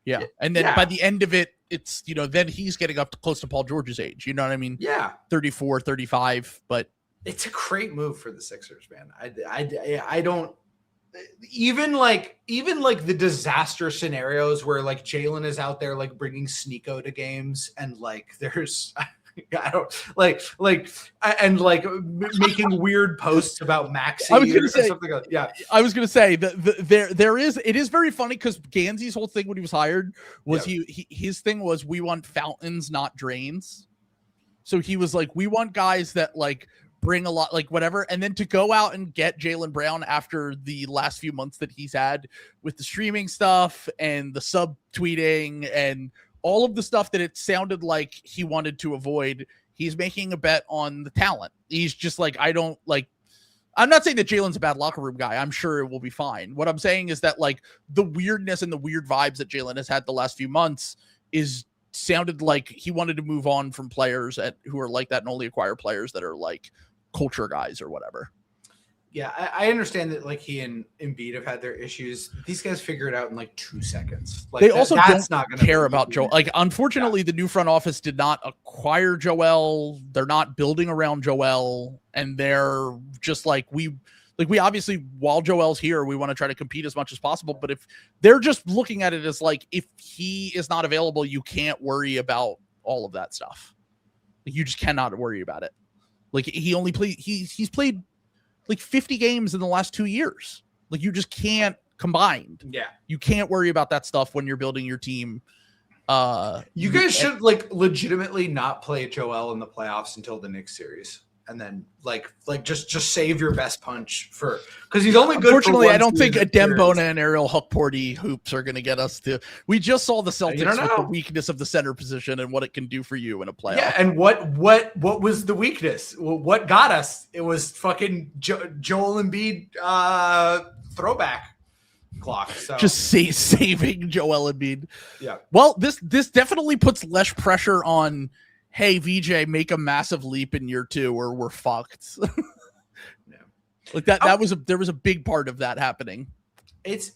S2: Yeah. And then by the end of it, it's, then he's getting up to close to Paul George's age. You know what I mean?
S3: Yeah.
S2: 34, 35. But
S3: it's a great move for the Sixers, man. I don't even like the disaster scenarios where like Jaylen is out there like bringing Sneeko to games and like there's I don't and like making weird posts about Maxey.
S2: I was gonna say
S3: something like, yeah.
S2: I was gonna say that it is very funny because Gansey's whole thing when he was hired was his thing was we want fountains, not drains. So he was like, we want guys that like bring a lot, like whatever, and then to go out and get Jaylen Brown after the last few months that he's had with the streaming stuff and the sub tweeting and all of the stuff that it sounded like he wanted to avoid, he's making a bet on the talent. He's just like, I'm not saying that Jaylen's a bad locker room guy. I'm sure it will be fine. What I'm saying is that like the weirdness and the weird vibes that Jaylen has had the last few months sounded like he wanted to move on from players who are like that and only acquire players that are like culture guys or whatever.
S3: Yeah, I understand that like he and Embiid have had their issues. These guys figure it out in like 2 seconds. Like,
S2: they also
S3: that's
S2: don't
S3: not gonna
S2: care about Joel. Like, unfortunately, the new front office did not acquire Joel. They're not building around Joel, and they're just like we obviously, while Joel's here, we want to try to compete as much as possible. But if they're just looking at it as like, if he is not available, you can't worry about all of that stuff. Like, you just cannot worry about it. Like he's played like 50 games in the last 2 years. Like you just can't combined.
S3: Yeah.
S2: You can't worry about that stuff when you're building your team.
S3: You guys should like legitimately not play Joel in the playoffs until the Knicks series. And then like just save your best punch for because he's only good.
S2: Unfortunately, I don't think a Dembona and Ariel Hookporty hoops are going to get us to. We just saw the Celtics with the weakness of the center position and what it can do for you in a playoff.
S3: Yeah, and what was the weakness? What got us? It was fucking Joel Embiid throwback clock. So
S2: just saving Joel Embiid.
S3: Yeah.
S2: Well, this definitely puts less pressure on. Hey, VJ, make a massive leap in year 2 or we're fucked.
S3: Yeah.
S2: Like there was a big part of that happening.
S3: It's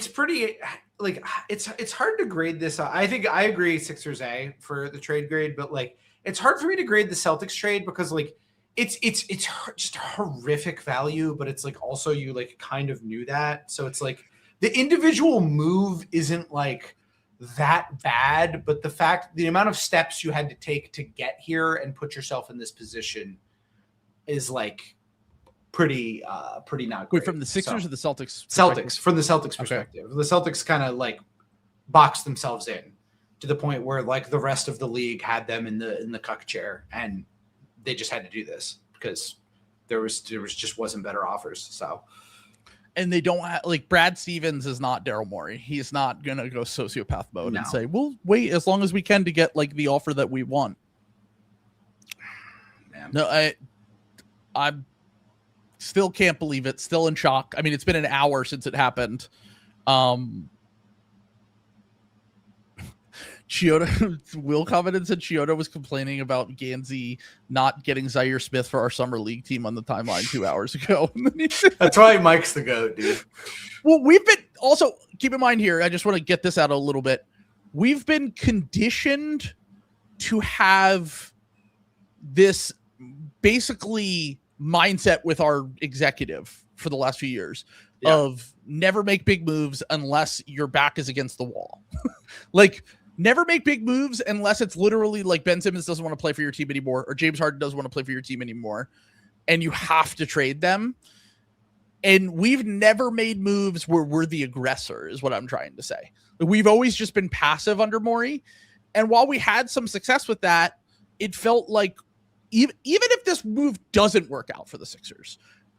S3: pretty like it's hard to grade this. I think I agree Sixers A for the trade grade, but like it's hard for me to grade the Celtics trade because like it's just horrific value, but it's like also you like kind of knew that. So it's like the individual move isn't like that bad, but the amount of steps you had to take to get here and put yourself in this position is like pretty not great.
S2: Wait, from the Sixers or the Celtics?
S3: Celtics, from the Celtics perspective. Okay. The Celtics kind of like boxed themselves in to the point where like the rest of the league had them in the cuck chair, and they just had to do this because there just wasn't better offers. So.
S2: And they don't have, like, Brad Stevens is not Daryl Morey. He's not going to go sociopath mode and say, we'll wait as long as we can to get, like, the offer that we want. Man. No, I still can't believe it. Still in shock. I mean, it's been an hour since it happened. Chioda, Will commented said Chioda was complaining about Gansey not getting Zaire Smith for our summer league team on the timeline 2 hours ago.
S3: That's why Mike's the GOAT, dude.
S2: Well, we've been also keep in mind here. I just want to get this out a little bit. We've been conditioned to have this basically mindset with our executive for the last few years. of never make big moves unless your back is against the wall. Like, never make big moves unless it's literally like Ben Simmons doesn't want to play for your team anymore, or James Harden doesn't want to play for your team anymore, and you have to trade them. And we've never made moves where we're the aggressor, is what I'm trying to say. We've always just been passive under Morey. And while we had some success with that, it felt like even if this move doesn't work out for the Sixers,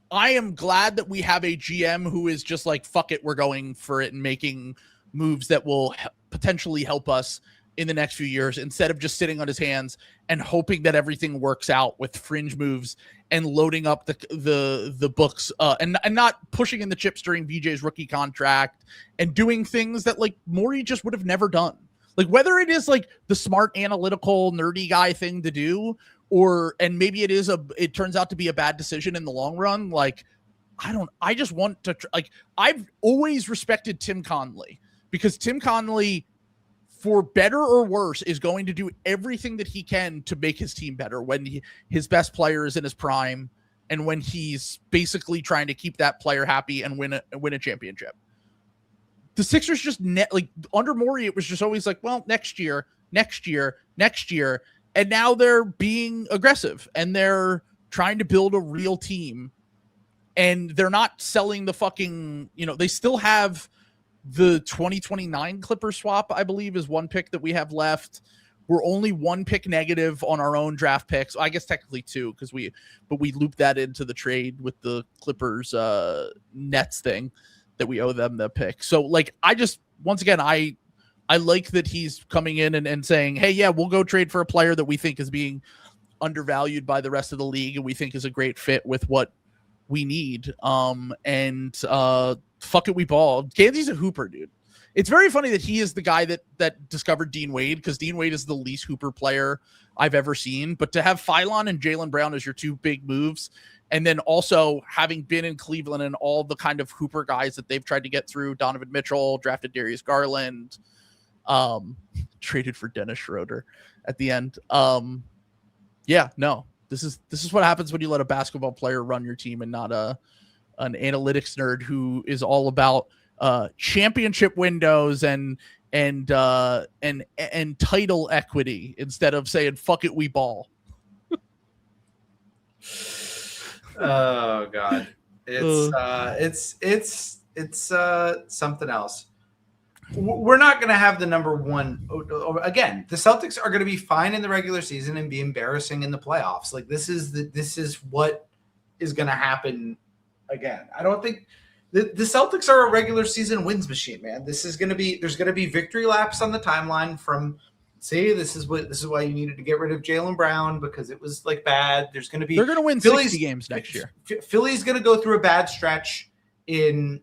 S2: I am glad that we have a GM who is just like, fuck it, we're going for it and making moves that will potentially help us in the next few years, instead of just sitting on his hands and hoping that everything works out with fringe moves and loading up the books and not pushing in the chips during VJ's rookie contract and doing things that like Morey just would have never done. Like, whether it is like the smart, analytical, nerdy guy thing to do, and maybe it turns out to be a bad decision in the long run. Like, I just want to, I've always respected Tim Connelly, because Tim Connelly, for better or worse, is going to do everything that he can to make his team better when his best player is in his prime, and when he's basically trying to keep that player happy and win a championship. The Sixers just under Morey, it was just always like, well, next year. And now they're being aggressive and they're trying to build a real team, and they're not selling the fucking, they still have the 2029 Clipper swap, I believe, is one pick that we have left. We're only one pick negative on our own draft picks. I guess technically two, because we looped that into the trade with the Clippers Nets thing that we owe them the pick. So like, once again, I like that he's coming in and saying, hey, yeah, we'll go trade for a player that we think is being undervalued by the rest of the league and we think is a great fit with what we need. Fuck it, we ball. Ganzi's a hooper, dude. It's very funny that he is the guy that discovered Dean Wade, because Dean Wade is the least hooper player I've ever seen. But to have Phylon and Jaylen Brown as your two big moves, and then also having been in Cleveland and all the kind of hooper guys that they've tried to get through, Donovan Mitchell, drafted Darius Garland, traded for Dennis Schroeder at the end. This is what happens when you let a basketball player run your team and not an analytics nerd who is all about championship windows and title equity instead of saying fuck it, we ball.
S3: Oh God, it's something else. We're not going to have the number one again. The Celtics are going to be fine in the regular season and be embarrassing in the playoffs. Like, this is what is going to happen again. I don't think the Celtics are a regular season wins machine, man. There's going to be victory laps on the timeline from, see, this is why you needed to get rid of Jaylen Brown, because it was like bad. They're going to win 60 games next year. Philly's going to go through a bad stretch in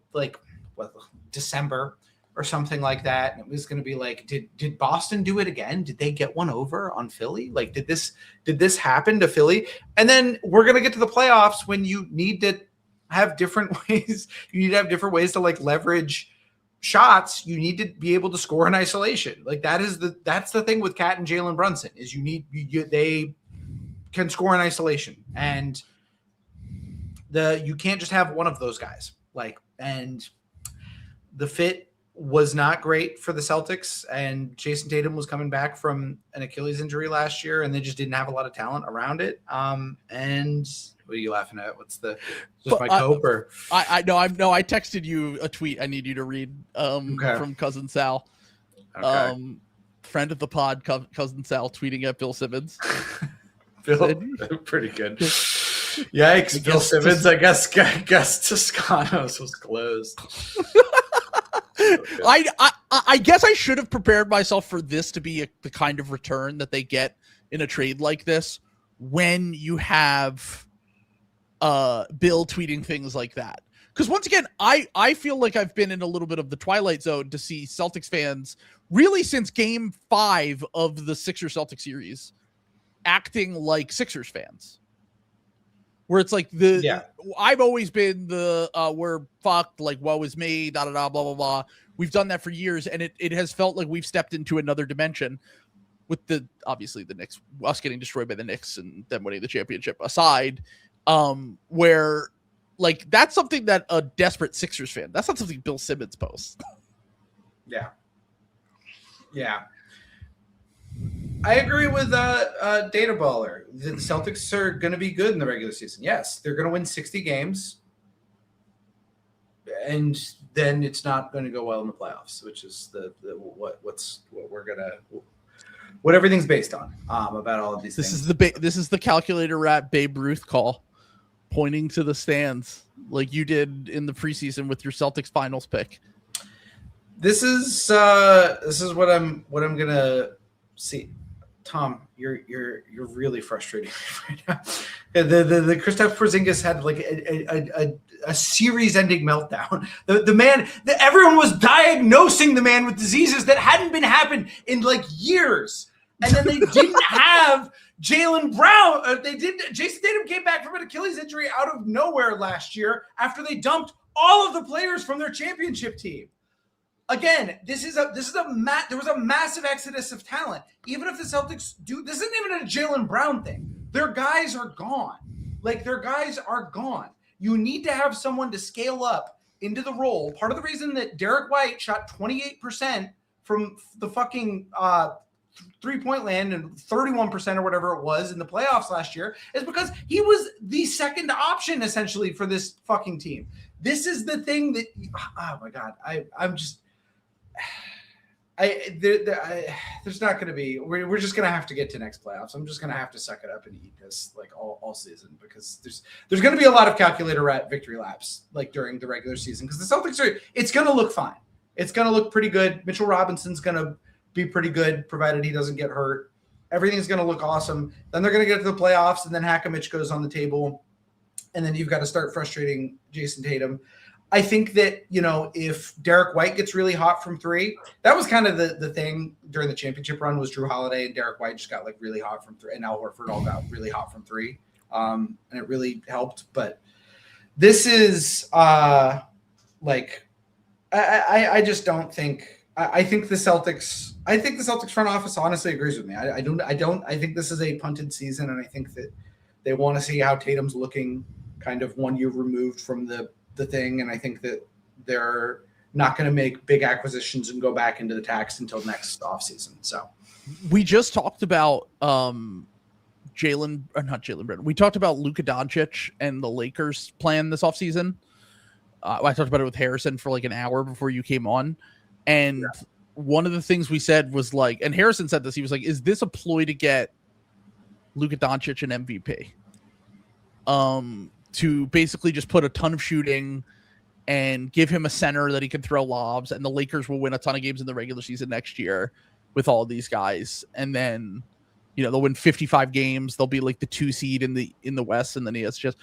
S3: December or something like that. And it was going to be like, did Boston do it again? Did they get one over on Philly? Like, did this happen to Philly? And then we're going to get to the playoffs when you need to have different ways. You need to have different ways to like leverage shots. You need to be able to score in isolation. Like, that's the thing with Cat and Jalen Brunson is they can score in isolation, and you can't just have one of those guys. Like, and the fit was not great for the Celtics, and Jason Tatum was coming back from an Achilles injury last year, and they just didn't have a lot of talent around it. And what are you laughing at? Just my cope? Or
S2: I texted you a tweet I need you to read from Cousin Sal.
S3: Okay.
S2: Friend of the pod, Cousin Sal, tweeting at Bill Simmons.
S3: Bill, pretty good. Yikes, Bill Simmons. I guess Toscano's was closed.
S2: I guess I should have prepared myself for this to be the kind of return that they get in a trade like this, when you have Bill tweeting things like that. Because once again, I feel like I've been in a little bit of the twilight zone to see Celtics fans really since Game 5 of the Sixers-Celtics series acting like Sixers fans. Where it's like I've always been we're fucked, like woe is me, da da da, blah blah blah. We've done that for years, and it has felt like we've stepped into another dimension. With obviously the Knicks, us getting destroyed by the Knicks and them winning the championship aside, where like that's something that a desperate Sixers fan. That's not something Bill Simmons posts.
S3: Yeah. I agree with Data Baller. The Celtics are going to be good in the regular season. Yes, they're going to win 60 games, and then it's not going to go well in the playoffs, which is what everything's based on about all of these things.
S2: This is the calculator rat Babe Ruth call, pointing to the stands like you did in the preseason with your Celtics finals pick.
S3: This is what I'm gonna see. Tom, you're really frustrating right now. The Kristaps Porzingis had like a series-ending meltdown. The man, everyone was diagnosing the man with diseases that hadn't been happened in like years, and then they didn't have Jaylen Brown. Jason Tatum came back from an Achilles injury out of nowhere last year after they dumped all of the players from their championship team. Again, there was a massive exodus of talent. Even if the Celtics this isn't even a Jaylen Brown thing. Their guys are gone. You need to have someone to scale up into the role. Part of the reason that Derek White shot 28% from the fucking 3-point land and 31% or whatever it was in the playoffs last year is because he was the second option essentially for this fucking team. This is the thing that, oh my God, there's not going to be, we're just going to have to get to next playoffs. I'm just going to have to suck it up and eat this like all season because there's going to be a lot of calculator rat victory laps like during the regular season because the Celtics it's going to look fine. It's going to look pretty good. Mitchell Robinson's going to be pretty good provided he doesn't get hurt. Everything's going to look awesome. Then they're going to get to the playoffs and then Hakamich goes on the table and then you've got to start frustrating Jason Tatum. I think that, if Derek White gets really hot from three, that was kind of the thing during the championship run was Drew Holiday and Derek White just got like really hot from three and Al Horford all got really hot from three. And it really helped. But this is I just don't think, I think the Celtics front office honestly agrees with me. I think this is a punted season. And I think that they want to see how Tatum's looking kind of 1 year removed from the thing, and I think that they're not going to make big acquisitions and go back into the tax until next offseason. So
S2: we just talked about not Jaylen Brown. We talked about Luka Doncic and the Lakers plan this offseason. I talked about it with Harrison for like an hour before you came on, and one of the things we said was like, and Harrison said this, he was like, is this a ploy to get Luka Doncic an MVP? To basically just put a ton of shooting and give him a center that he can throw lobs, and the Lakers will win a ton of games in the regular season next year with all of these guys. And then, they'll win 55 games. They'll be like the 2 seed in the West. And then it's just,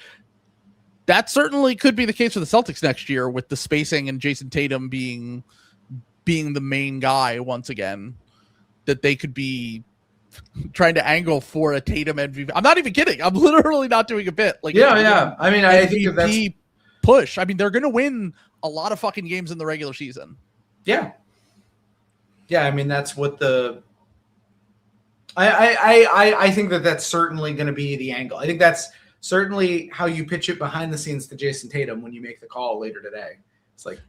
S2: that certainly could be the case for the Celtics next year with the spacing and Jason Tatum being the main guy once again, that they could be trying to angle for a Tatum MVP. I'm not even kidding. I'm literally not doing a bit. Like,
S3: yeah. I mean, I think that's
S2: push. I mean, they're going to win a lot of fucking games in the regular season.
S3: Yeah. I mean, that's what I think that's certainly going to be the angle. I think that's certainly how you pitch it behind the scenes to Jason Tatum when you make the call later today. It's like,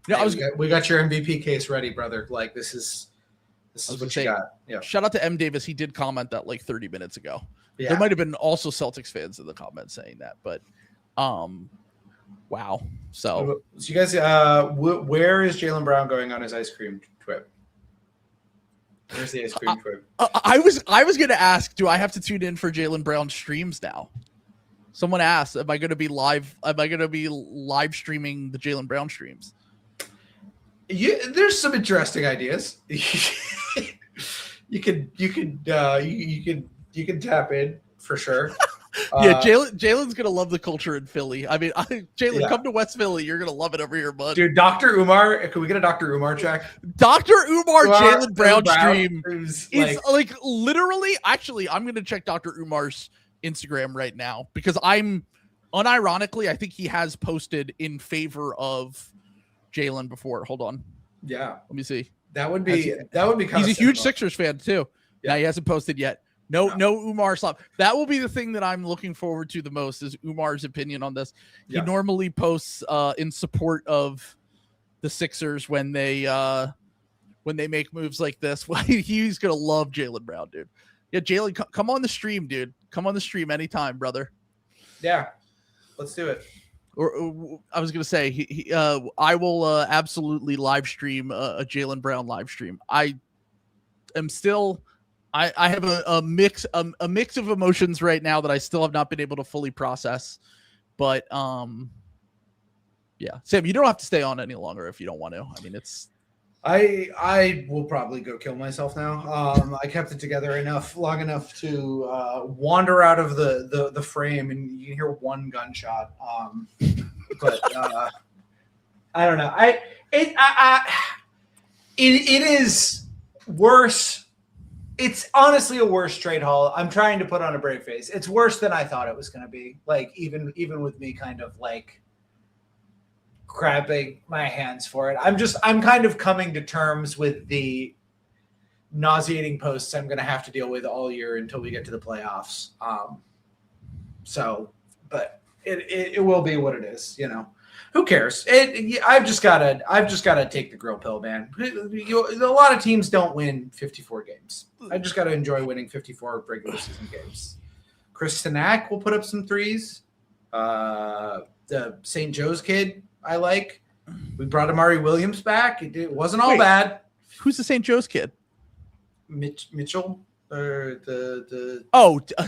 S3: we got your MVP case ready, brother. Like this is what you got. Yeah.
S2: Shout out to M. Davis. He did comment that like 30 minutes ago.
S3: Yeah.
S2: There might have been also Celtics fans in the comments saying that, but wow. So
S3: you guys, where is Jaylen Brown going on his ice cream trip? Where's the ice cream trip?
S2: I was going to ask, do I have to tune in for Jaylen Brown streams now? Someone asked, am I going to be live streaming the Jaylen Brown streams?
S3: There's some interesting ideas. you can tap in for sure.
S2: Yeah, Jaylen's gonna love the culture in Philly. I mean, Jaylen, come to West Philly. You're gonna love it over here, bud.
S3: Dude, Dr. Umar, can we get a Dr. Umar check?
S2: Dr. Umar Jaylen Brown stream
S3: is
S2: like literally. Actually, I'm gonna check Dr. Umar's Instagram right now because unironically, I think he has posted in favor of Jaylen before. Hold on.
S3: Yeah.
S2: Let me see.
S3: That would be
S2: he's a huge Sixers fan too. Yeah, he hasn't posted yet. No Umar slop. That will be the thing that I'm looking forward to the most is Umar's opinion on this. He normally posts in support of the Sixers when they make moves like this. He's gonna love Jaylen Brown, dude. Yeah, Jaylen, come on the stream, dude. Come on the stream anytime, brother.
S3: Yeah, let's do it.
S2: Or I was gonna say I will absolutely live stream a Jaylen Brown live stream. I am still. I have a mix of emotions right now that I still have not been able to fully process, but yeah, Sam, you don't have to stay on any longer if you don't want to. I mean, it's
S3: I will probably go kill myself now. I kept it together long enough to wander out of the frame, and you can hear one gunshot. But I don't know. It is worse. It's honestly a worse trade haul. I'm trying to put on a brave face. It's worse than I thought it was going to be. Like even with me kind of like grabbing my hands for it. I'm kind of coming to terms with the nauseating posts I'm going to have to deal with all year until we get to the playoffs. But it will be what it is, you know. Who cares? I've just gotta take the grill pill, man. A lot of teams don't win 54 games. I just gotta enjoy winning 54 regular season games. Chris Stanak will put up some threes. The St. Joe's kid, I like. We brought Amari Williams back. It wasn't all bad.
S2: Who's the St. Joe's kid?
S3: Mitchell. Or the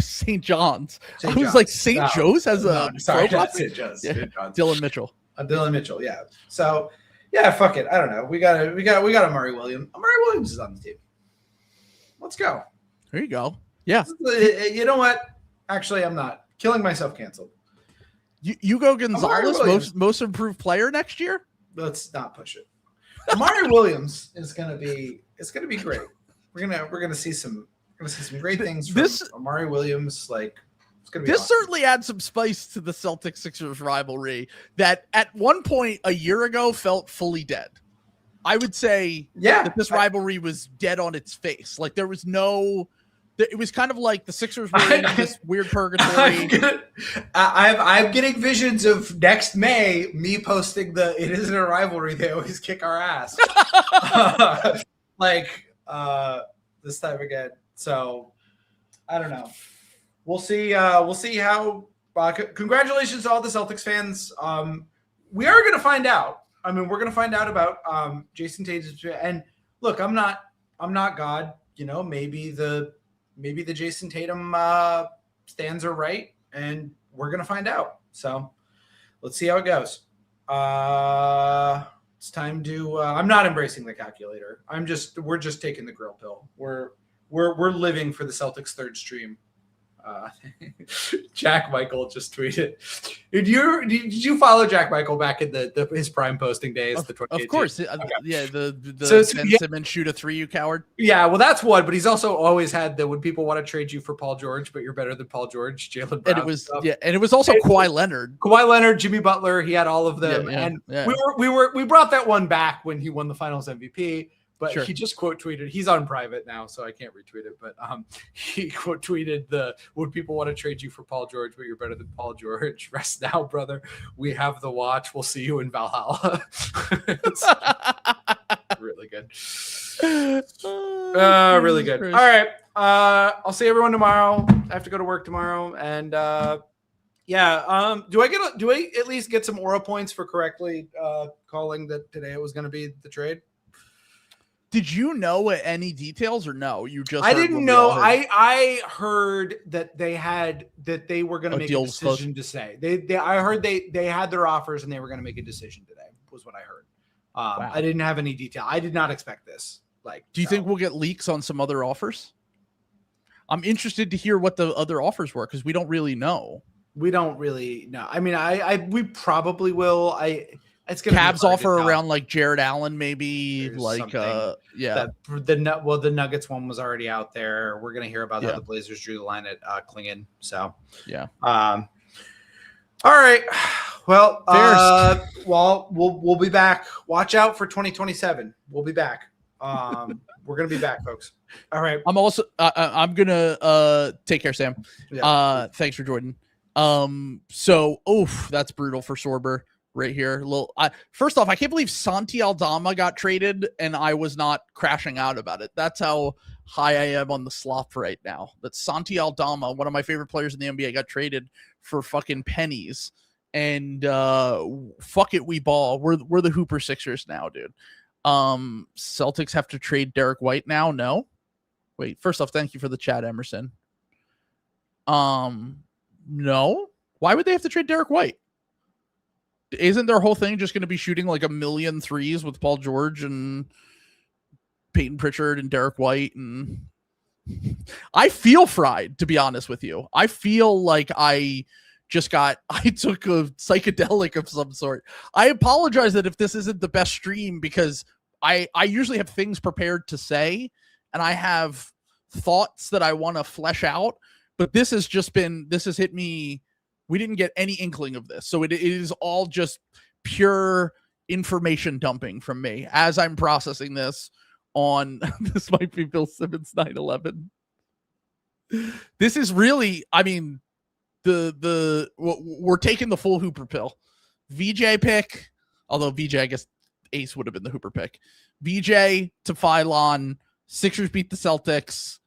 S2: St. John's.
S3: St.
S2: I was
S3: John's.
S2: like St. Joe's has
S3: sorry,
S2: pro
S3: not St. Joe's.
S2: Yeah. Dylan Mitchell.
S3: Dylan Mitchell, yeah. So yeah, fuck it. I don't know. We got Amari Williams. Amari Williams is on the team. Let's go.
S2: There you go. Yeah.
S3: You know what? Actually, I'm not. Killing myself canceled.
S2: Hugo Gonzalez, most improved player next year?
S3: Let's not push it. Amari Williams is gonna be great. We're gonna see some great things from Amari Williams. Like it's gonna be awesome.
S2: Certainly adds some spice to the Celtics Sixers rivalry that at one point a year ago felt fully dead. I would say that this rivalry was dead on its face. Like there was no. It was kind of like the Sixers were in this weird purgatory.
S3: I'm getting visions of next May, me posting it isn't a rivalry. They always kick our ass. This time again. So I don't know. We'll see. We'll see how. Congratulations to all the Celtics fans. We are going to find out. I mean, we're going to find out about Jason Tatum. And look, I'm not God. You know, maybe the Jason Tatum stands are right, and we're going to find out. So let's see how it goes. It's time to. I'm not embracing the calculator. We're just taking the grill pill. We're living for the Celtics third stream. Jack Michael just tweeted. Did you follow Jack Michael back in his prime posting days?
S2: Of course, okay. Yeah. The Ben Simmons shoot a three, you coward.
S3: Yeah, well, that's one. But he's also always had the when people want to trade you for Paul George, but you're better than Paul George, Jaylen Brown.
S2: And it was also Kawhi Leonard,
S3: Jimmy Butler. He had all of them, we brought that one back when he won the Finals MVP. But He just quote tweeted. He's on private now, so I can't retweet it. But he quote tweeted would people want to trade you for Paul George, but you're better than Paul George. Rest now, brother. We have the watch. We'll see you in Valhalla. Really good. Really good. All right. I'll see everyone tomorrow. I have to go to work tomorrow, and do I at least get some aura points for correctly calling that today it was going to be the trade?
S2: Did you know any details or no? You just
S3: I didn't know. I heard that they were going to make a decision to say. I heard they had their offers and they were going to make a decision today. Was what I heard. Wow. I didn't have any detail. I did not expect this.
S2: Do you think we'll get leaks on some other offers? I'm interested to hear what the other offers were because we don't really know.
S3: We don't really know. I mean, we probably will. It's gonna
S2: Cavs offer around like Jared Allen, maybe. The
S3: Nuggets one was already out there. We're gonna hear about how the Blazers drew the line at Klingon. So
S2: yeah.
S3: All right. Well, we'll be back. Watch out for 2027. We'll be back. We're gonna be back, folks. All right.
S2: I'm also I'm gonna take care, Sam.
S3: Yeah.
S2: Thanks for joining. That's brutal for Sorber right here. First off, I can't believe Santi Aldama got traded and I was not crashing out about it. That's how high I am on the slop right now. That Santi Aldama, one of my favorite players in the NBA, got traded for fucking pennies. And fuck it, we ball. We're the Hooper Sixers now, dude. Celtics have to trade Derek White now. No, wait. First off, thank you for the chat, Emerson. No. Why would they have to trade Derek White? Isn't their whole thing just going to be shooting like 1,000,000 threes with Paul George and Peyton Pritchard and Derek White? And I feel fried, to be honest with you. I feel like I took a psychedelic of some sort. I apologize that if this isn't the best stream, because I usually have things prepared to say and I have thoughts that I want to flesh out, but this has hit me. We didn't get any inkling of this. So it is all just pure information dumping from me as I'm processing this on this might be Bill Simmons 9/11. This is really, I mean, we're taking the full Hooper pill. VJ pick, although VJ, I guess Ace would have been the Hooper pick. VJ to Phylon, Sixers beat the Celtics,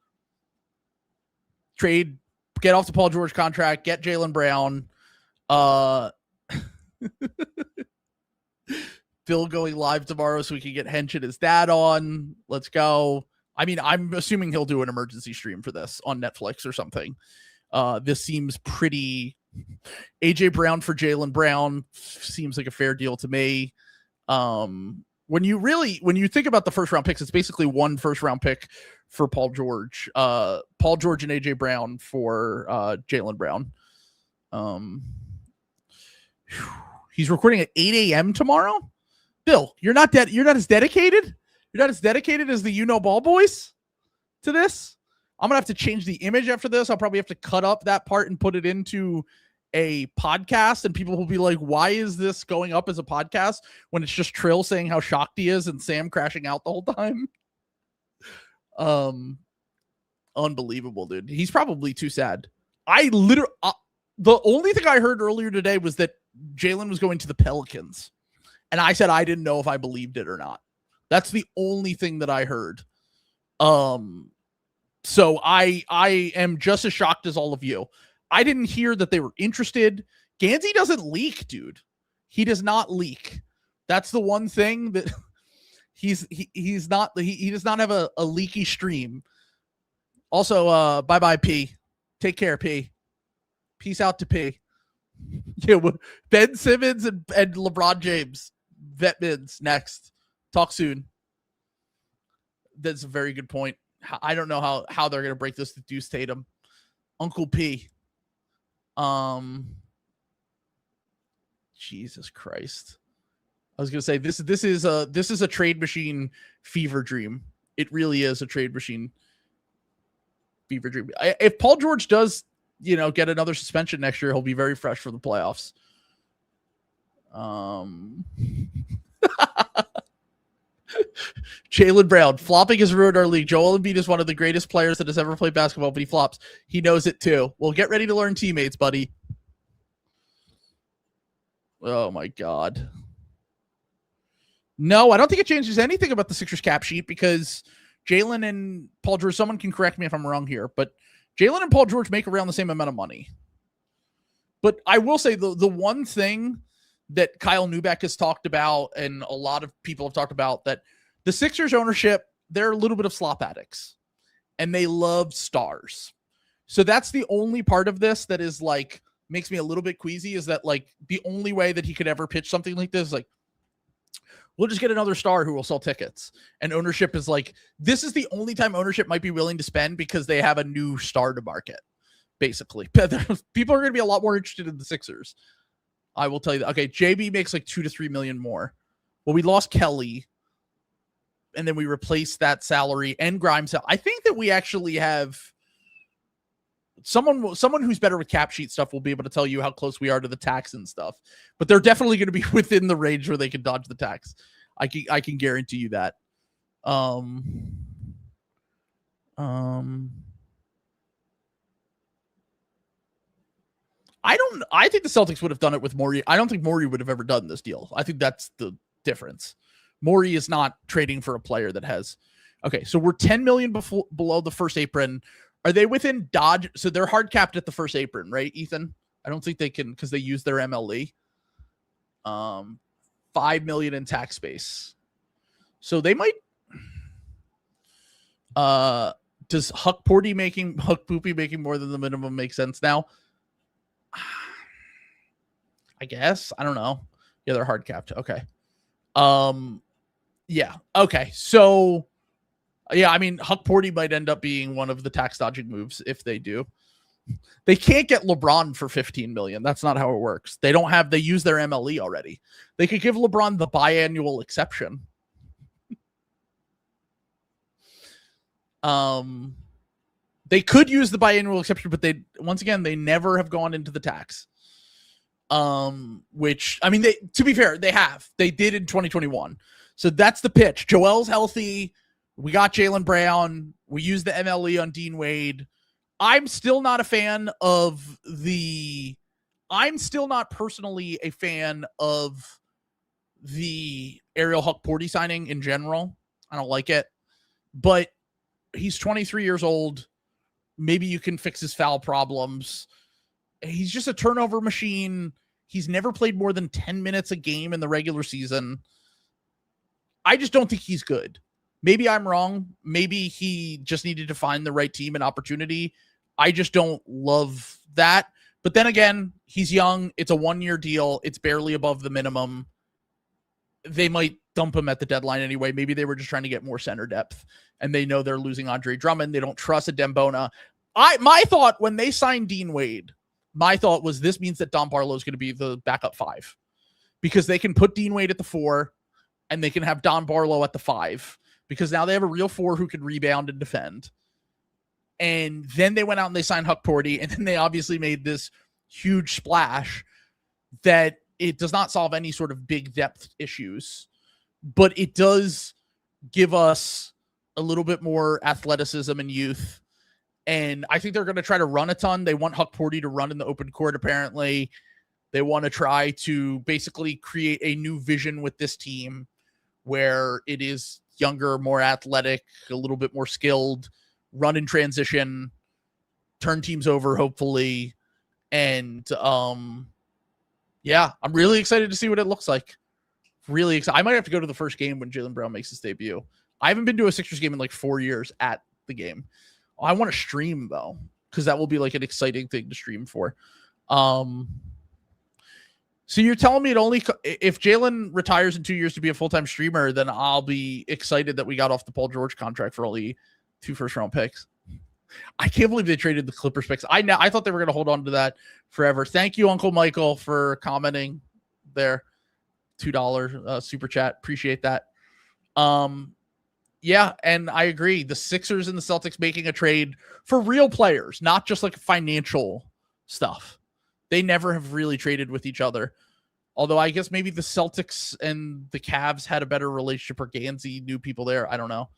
S2: trade, get off the Paul George contract, get Jaylen Brown. Phil going live tomorrow so we can get Hench and his dad on. Let's go. I mean, I'm assuming he'll do an emergency stream for this on Netflix or something. This seems pretty. AJ Brown for Jaylen Brown seems like a fair deal to me. When you think about the first round picks, it's basically one first round pick for Paul George. Paul George and AJ Brown for Jaylen Brown. He's recording at 8 a.m. tomorrow. Bill, you're not as dedicated. You're not as dedicated as the Ball Boys to this. I'm gonna have to change the image after this. I'll probably have to cut up that part and put it into a podcast, and people will be like, why is this going up as a podcast when it's just Trill saying how shocked he is and Sam crashing out the whole time? Unbelievable, dude. He's probably too sad. The only thing I heard earlier today was that Jaylen was going to the Pelicans, and I said I didn't know if I believed it or not. That's the only thing that I heard. So I am just as shocked as all of you. I didn't hear that they were interested. Gansey doesn't leak, dude. He does not leak. That's the one thing that he does not have a leaky stream. Also, bye P. Take care, P. Peace out to P. Yeah, Ben Simmons and LeBron James. Vet mids next. Talk soon. That's a very good point. I don't know how they're going to break this to Deuce Tatum. Uncle P. Jesus Christ. I was going to say this is a trade machine fever dream. It really is a trade machine fever dream. If Paul George does, get another suspension next year, he'll be very fresh for the playoffs. Jaylen Brown, flopping has ruined our league. Joel Embiid is one of the greatest players that has ever played basketball, but he flops. He knows it too. Well, get ready to learn teammates, buddy. Oh my God. No, I don't think it changes anything about the Sixers cap sheet because Jaylen and Paul George, someone can correct me if I'm wrong here, but Jaylen and Paul George make around the same amount of money. But I will say the one thing that Kyle Neubeck has talked about and a lot of people have talked about, that the Sixers ownership, they're a little bit of slop addicts and they love stars. So that's the only part of this that is like, makes me a little bit queasy, is that like the only way that he could ever pitch something like this is like, we'll just get another star who will sell tickets. And ownership is like, this is the only time ownership might be willing to spend because they have a new star to market, basically. People are going to be a lot more interested in the Sixers. I will tell you that. Okay, JB makes like $2 to $3 million more. Well, we lost Kelly, and then we replaced that salary and Grimes. I think that we actually have someone who's better with cap sheet stuff will be able to tell you how close we are to the tax and stuff. But they're definitely going to be within the range where they can dodge the tax. I can guarantee you that. I think the Celtics would have done it with Morey. I don't think Morey would have ever done this deal. I think that's the difference. Morey is not trading for a player that has. Okay, so we're 10 million below the first apron. Are they within dodge? So they're hard capped at the first apron, right, Ethan? I don't think they can because they use their MLE. 5 million in tax space. So they might. Does Huck Poopy making more than the minimum make sense now? I guess. I don't know. Yeah, they're hard capped. Okay. Yeah. Okay. So yeah, I mean, Huck Poopy might end up being one of the tax dodging moves if they do. They can't get LeBron for 15 million. That's not how it works. They use their MLE already. They could give LeBron the biannual exception. They could use the biannual exception, but they never have gone into the tax. Which, I mean, to be fair, they did in 2021. So that's the pitch. Joel's healthy. We got Jaylen Brown. We used the MLE on Dean Wade. I'm still not personally a fan of the Ariel Huck Poopy signing in general. I don't like it, but he's 23 years old. Maybe you can fix his foul problems. He's just a turnover machine. He's never played more than 10 minutes a game in the regular season. I just don't think he's good. Maybe I'm wrong. Maybe he just needed to find the right team and opportunity. I just don't love that. But then again, he's young. It's a 1-year deal. It's barely above the minimum. They might dump him at the deadline anyway. Maybe they were just trying to get more center depth, and they know they're losing Andre Drummond. They don't trust a Dembona. My thought when they signed Dean Wade, my thought was this means that Don Barlow is going to be the backup 5 because they can put Dean Wade at the 4 and they can have Don Barlow at the 5 because now they have a real 4 who can rebound and defend. And then they went out and they signed Huck Poopy, and then they obviously made this huge splash that it does not solve any sort of big depth issues, but it does give us a little bit more athleticism and youth. And I think they're going to try to run a ton. They want Huck Poopy to run in the open court, apparently. They want to try to basically create a new vision with this team where it is younger, more athletic, a little bit more skilled, run in transition, turn teams over, hopefully. And yeah, I'm really excited to see what it looks like. Really excited. I might have to go to the first game when Jaylen Brown makes his debut. I haven't been to a Sixers game in like 4 years at the game. I want to stream though, because that will be like an exciting thing to stream for. So you're telling me if Jaylen retires in 2 years to be a full-time streamer, then I'll be excited that we got off the Paul George contract for only 2 first-round picks. I can't believe they traded the Clippers picks. I thought they were going to hold on to that forever. Thank you, Uncle Michael, for commenting there. $2 super chat. Appreciate that. Yeah, and I agree. The Sixers and the Celtics making a trade for real players, not just like financial stuff. They never have really traded with each other. Although I guess maybe the Celtics and the Cavs had a better relationship, or Gansey knew people there. I don't know.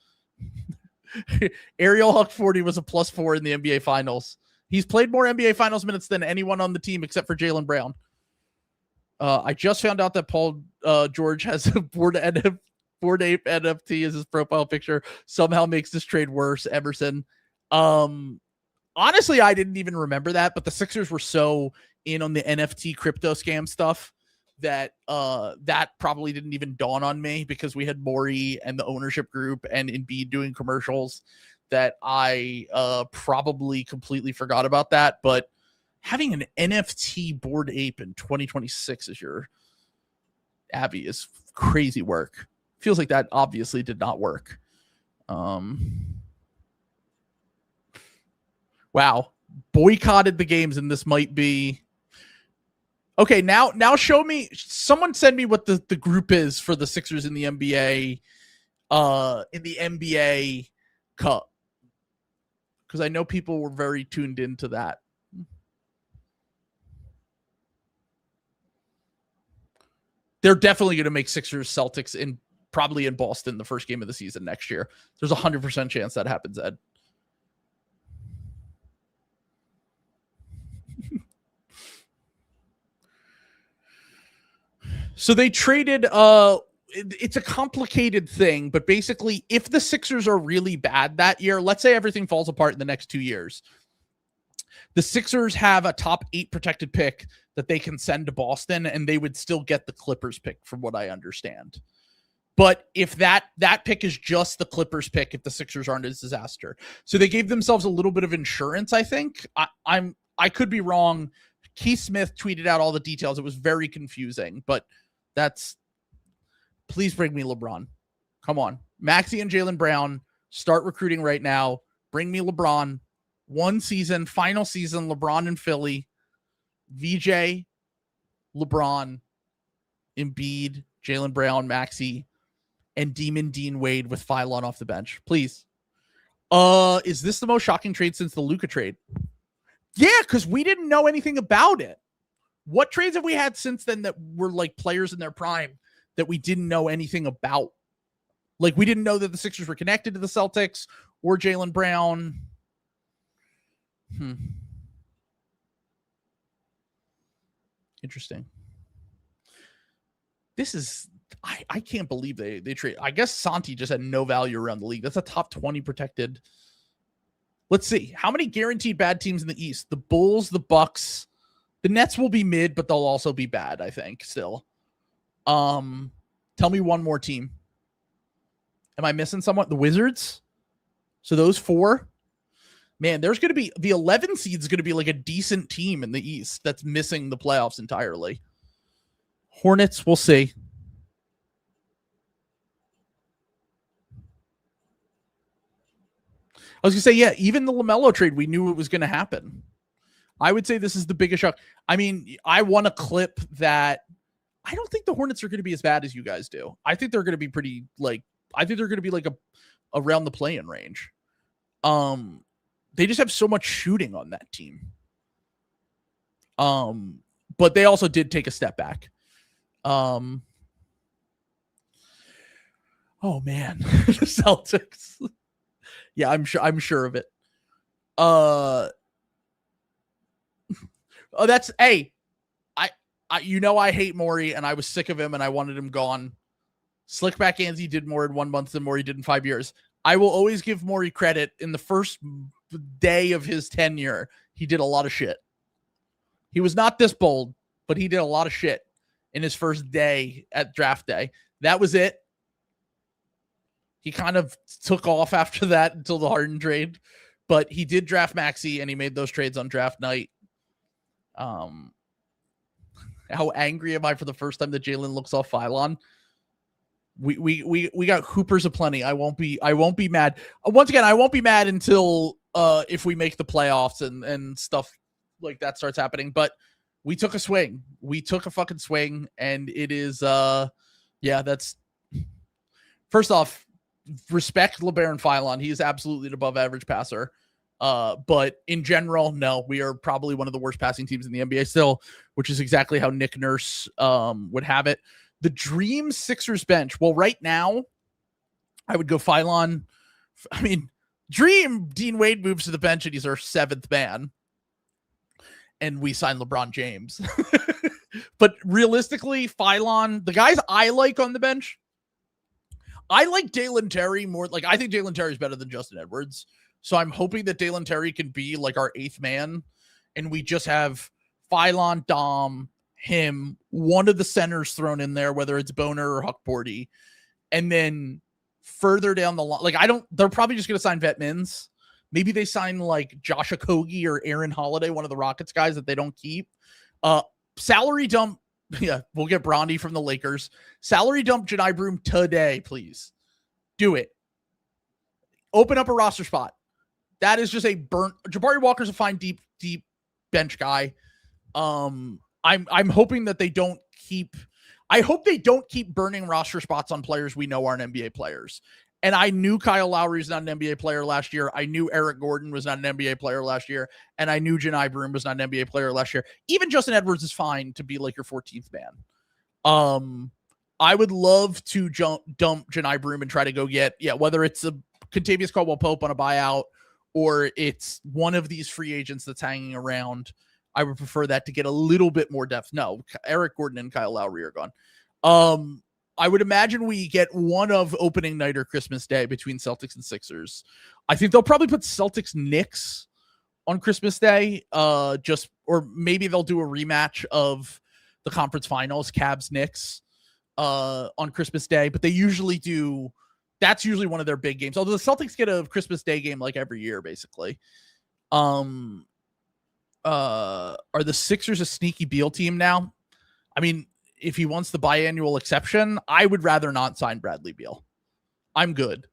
S2: Ariel Huck 40 was a +4 in the NBA Finals. He's played more NBA Finals minutes than anyone on the team except for Jaylen Brown. I just found out that Paul George has a Bored Ape NFT as his profile picture. Somehow makes this trade worse. Emerson. Honestly, I didn't even remember that, but the Sixers were so in on the NFT crypto scam stuff that that probably didn't even dawn on me because we had Morey and the ownership group and Embiid doing commercials that I probably completely forgot about that. But having an NFT Bored Ape in 2026 as your Abby is crazy work. Feels like that obviously did not work. Wow. Boycotted the games, and this might be okay. Now show me, someone send me what the group is for the Sixers in the NBA Cup. Because I know people were very tuned into that. They're definitely going to make Sixers Celtics probably in Boston the first game of the season next year. There's 100% chance that happens, Ed. So they traded it's a complicated thing, but basically if the Sixers are really bad that year, let's say everything falls apart in the next 2 years, the Sixers have a top 8 protected pick that they can send to Boston, and they would still get the Clippers pick from what I understand. But if that pick is just the Clippers pick, if the Sixers aren't a disaster. So they gave themselves a little bit of insurance, I think. I could be wrong. Keith Smith tweeted out all the details. It was very confusing, but please bring me LeBron. Come on. Maxey and Jaylen Brown, start recruiting right now. Bring me LeBron. 1 season, final season, LeBron in Philly. VJ, LeBron, Embiid, Jaylen Brown, Maxey, and Demon Dean Wade with Philon off the bench. Please. Is this the most shocking trade since the Luka trade? Yeah, because we didn't know anything about it. What trades have we had since then that were like players in their prime that we didn't know anything about? Like, we didn't know that the Sixers were connected to the Celtics or Jaylen Brown. Interesting. This is... I can't believe they trade. I guess Santi just had no value around the league. That's a top 20 protected. Let's see. How many guaranteed bad teams in the East? The Bulls, the Bucks. The Nets will be mid, but they'll also be bad, I think, still. Tell me one more team. Am I missing someone? The Wizards? So those 4? Man, there's going to be... The 11 seed is going to be like a decent team in the East that's missing the playoffs entirely. Hornets, we'll see. I was going to say, yeah, even the LaMelo trade, we knew it was going to happen. I would say this is the biggest shock. I mean, I want a clip that I don't think the Hornets are going to be as bad as you guys do. I think they're going to be pretty, like, I think they're going to be like around the play-in range. They just have so much shooting on that team. But they also did take a step back. Oh man, the Celtics. Yeah, I'm sure of it. Oh, that's, hey, I I hate Morey, and I was sick of him, and I wanted him gone. Slickback Anzi did more in 1 month than Morey did in 5 years. I will always give Morey credit. In the first day of his tenure, he did a lot of shit. He was not this bold, but he did a lot of shit in his first day at draft day. That was it. He kind of took off after that until the Harden trade, but he did draft Maxey, and he made those trades on draft night. How angry am I for the first time that Jaylen looks off Philon? We got hoopers aplenty. I won't be mad. Once again, I won't be mad until if we make the playoffs and stuff like that starts happening. But we took a swing. We took a fucking swing, and it is that's first off, respect LeBaron Philon. He is absolutely an above average passer. But in general, no, we are probably one of the worst passing teams in the NBA still, which is exactly how Nick Nurse would have it. The dream Sixers bench. Well, right now, I would go Philon. I mean, dream Dean Wade moves to the bench and he's our 7th man. And we sign LeBron James. But realistically, Philon, the guys I like on the bench, I like Dalen Terry more. Like, I think Dalen Terry is better than Justin Edwards. So I'm hoping that Dalen Terry can be like our 8th man. And we just have Philon, Dom, him, one of the centers thrown in there, whether it's Boner or Huckporty. And then further down the line, like, they're probably just going to sign vet mins. Maybe they sign like Josh Okogie or Aaron Holiday, one of the Rockets guys that they don't keep. Salary dump. Yeah, we'll get Bronny from the Lakers. Salary dump Janai Broom today, please. Do it. Open up a roster spot. That is just a burnt. Jabari Walker's a fine deep bench guy. I'm hoping that they don't keep. I hope they don't keep burning roster spots on players we know aren't NBA players. And I knew Kyle Lowry was not an NBA player last year. I knew Eric Gordon was not an NBA player last year. And I knew Janai Broom was not an NBA player last year. Even Justin Edwards is fine to be like your 14th man. I would love to dump Janai Broom and try to go get, whether it's a Kentavious Caldwell-Pope on a buyout or it's one of these free agents that's hanging around. I would prefer that to get a little bit more depth. No, Eric Gordon and Kyle Lowry are gone. I would imagine we get one of opening night or Christmas Day between Celtics and Sixers. I think they'll probably put Celtics Knicks on Christmas Day. Or maybe they'll do a rematch of the conference finals, Cavs Knicks, on Christmas Day. But they usually do. That's usually one of their big games. Although the Celtics get a Christmas Day game like every year, basically. Are the Sixers a sneaky Beal team now? I mean, if he wants the biannual exception, I would rather not sign Bradley Beal. I'm good.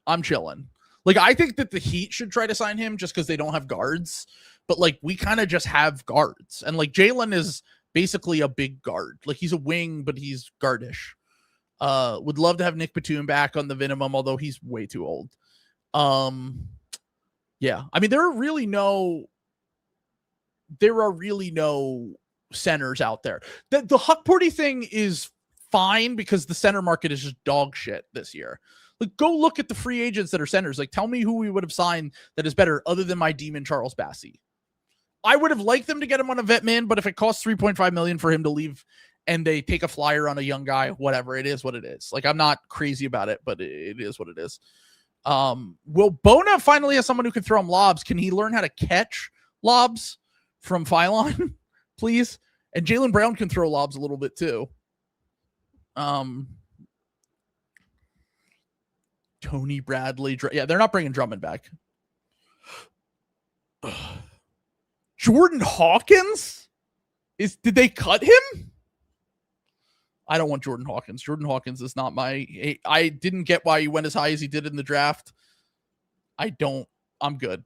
S2: I'm chilling. Like, I think that the Heat should try to sign him just because they don't have guards. But, like, we kind of just have guards. And, like, Jaylen is basically a big guard. Like, he's a wing, but he's guardish. Would love to have Nick Batum back on the minimum, although he's way too old. Yeah. I mean, there are really no centers out there. The Huckporty thing is fine because the center market is just dog shit this year. Like, go look at the free agents that are centers. Like, tell me who we would have signed that is better other than my demon Charles Bassey. I would have liked them to get him on a vet min, but if it costs $3.5 million for him to leave and they take a flyer on a young guy, whatever, it is what it is. Like, I'm not crazy about it, but it is what it is. Will Bona finally have someone who can throw him lobs? Can he learn how to catch lobs from Phylon, please? And Jaylen Brown can throw lobs a little bit too. Tony Bradley. Yeah, they're not bringing Drummond back. Jordan Hawkins? Did they cut him? I don't want Jordan Hawkins. Jordan Hawkins is not I didn't get why he went as high as he did in the draft. I'm good.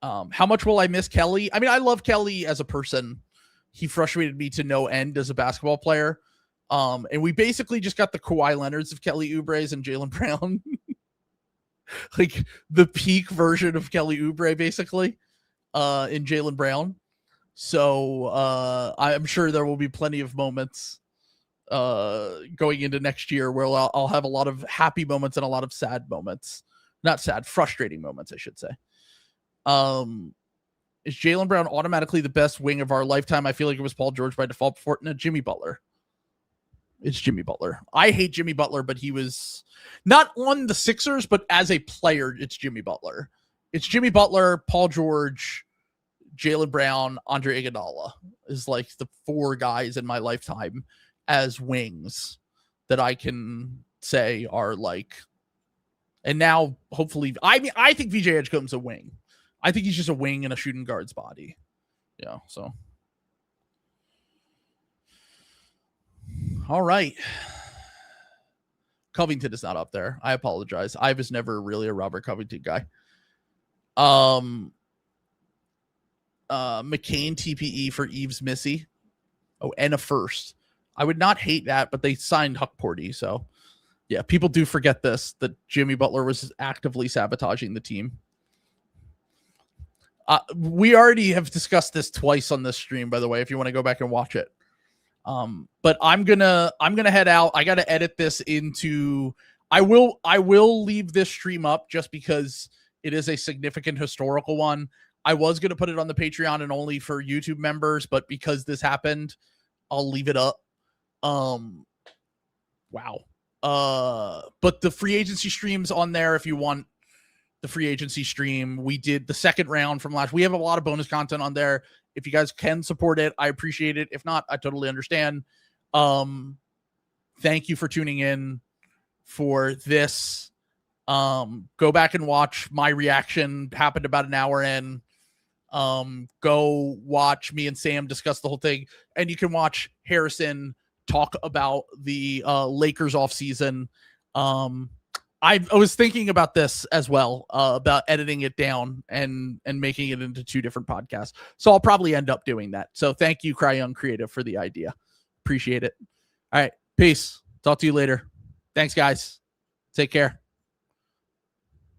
S2: How much will I miss Kelly? I mean, I love Kelly as a person. He frustrated me to no end as a basketball player. And we basically just got the Kawhi Leonards of Kelly Oubre's and Jaylen Brown. Like the peak version of Kelly Oubre, basically, in Jaylen Brown. So I'm sure there will be plenty of moments going into next year where I'll have a lot of happy moments and a lot of sad moments. Not sad, frustrating moments, I should say. Is Jaylen Brown automatically the best wing of our lifetime? I feel like it was Paul George by default before. No, Jimmy Butler. It's Jimmy Butler. I hate Jimmy Butler, but he was not on the Sixers, but as a player, it's Jimmy Butler. It's Jimmy Butler, Paul George, Jaylen Brown, Andre Iguodala is like the four guys in my lifetime as wings that I can say are like, and now hopefully, I think VJ Edgecomb's a wing. I think he's just a wing in a shooting guard's body. Yeah. So. All right. Covington is not up there. I apologize. I was never really a Robert Covington guy. McCain TPE for Eves Missy. Oh, and a first. I would not hate that, but they signed Huckporty. So yeah, people do forget this, that Jimmy Butler was actively sabotaging the team. We already have discussed this twice on this stream, by the way, if you want to go back and watch it. But I'm gonna head out. I gotta edit this into. I will leave this stream up just because it is a significant historical one. I was gonna put it on the Patreon and only for YouTube members, but because this happened, I'll leave it up. Wow. But the free agency stream's on there if you want the free agency stream. We did the second round from last. We have a lot of bonus content on there. If you guys can support it, I appreciate it. If not, I totally understand. Thank you for tuning in for this. Go back and watch my reaction. Happened about an hour in. Go watch me and Sam discuss the whole thing. And you can watch Harrison talk about the Lakers offseason. I was thinking about this as well, about editing it down and making it into two different podcasts. So I'll probably end up doing that. So thank you, Cry Young Creative, for the idea. Appreciate it. All right. Peace. Talk to you later. Thanks, guys. Take care.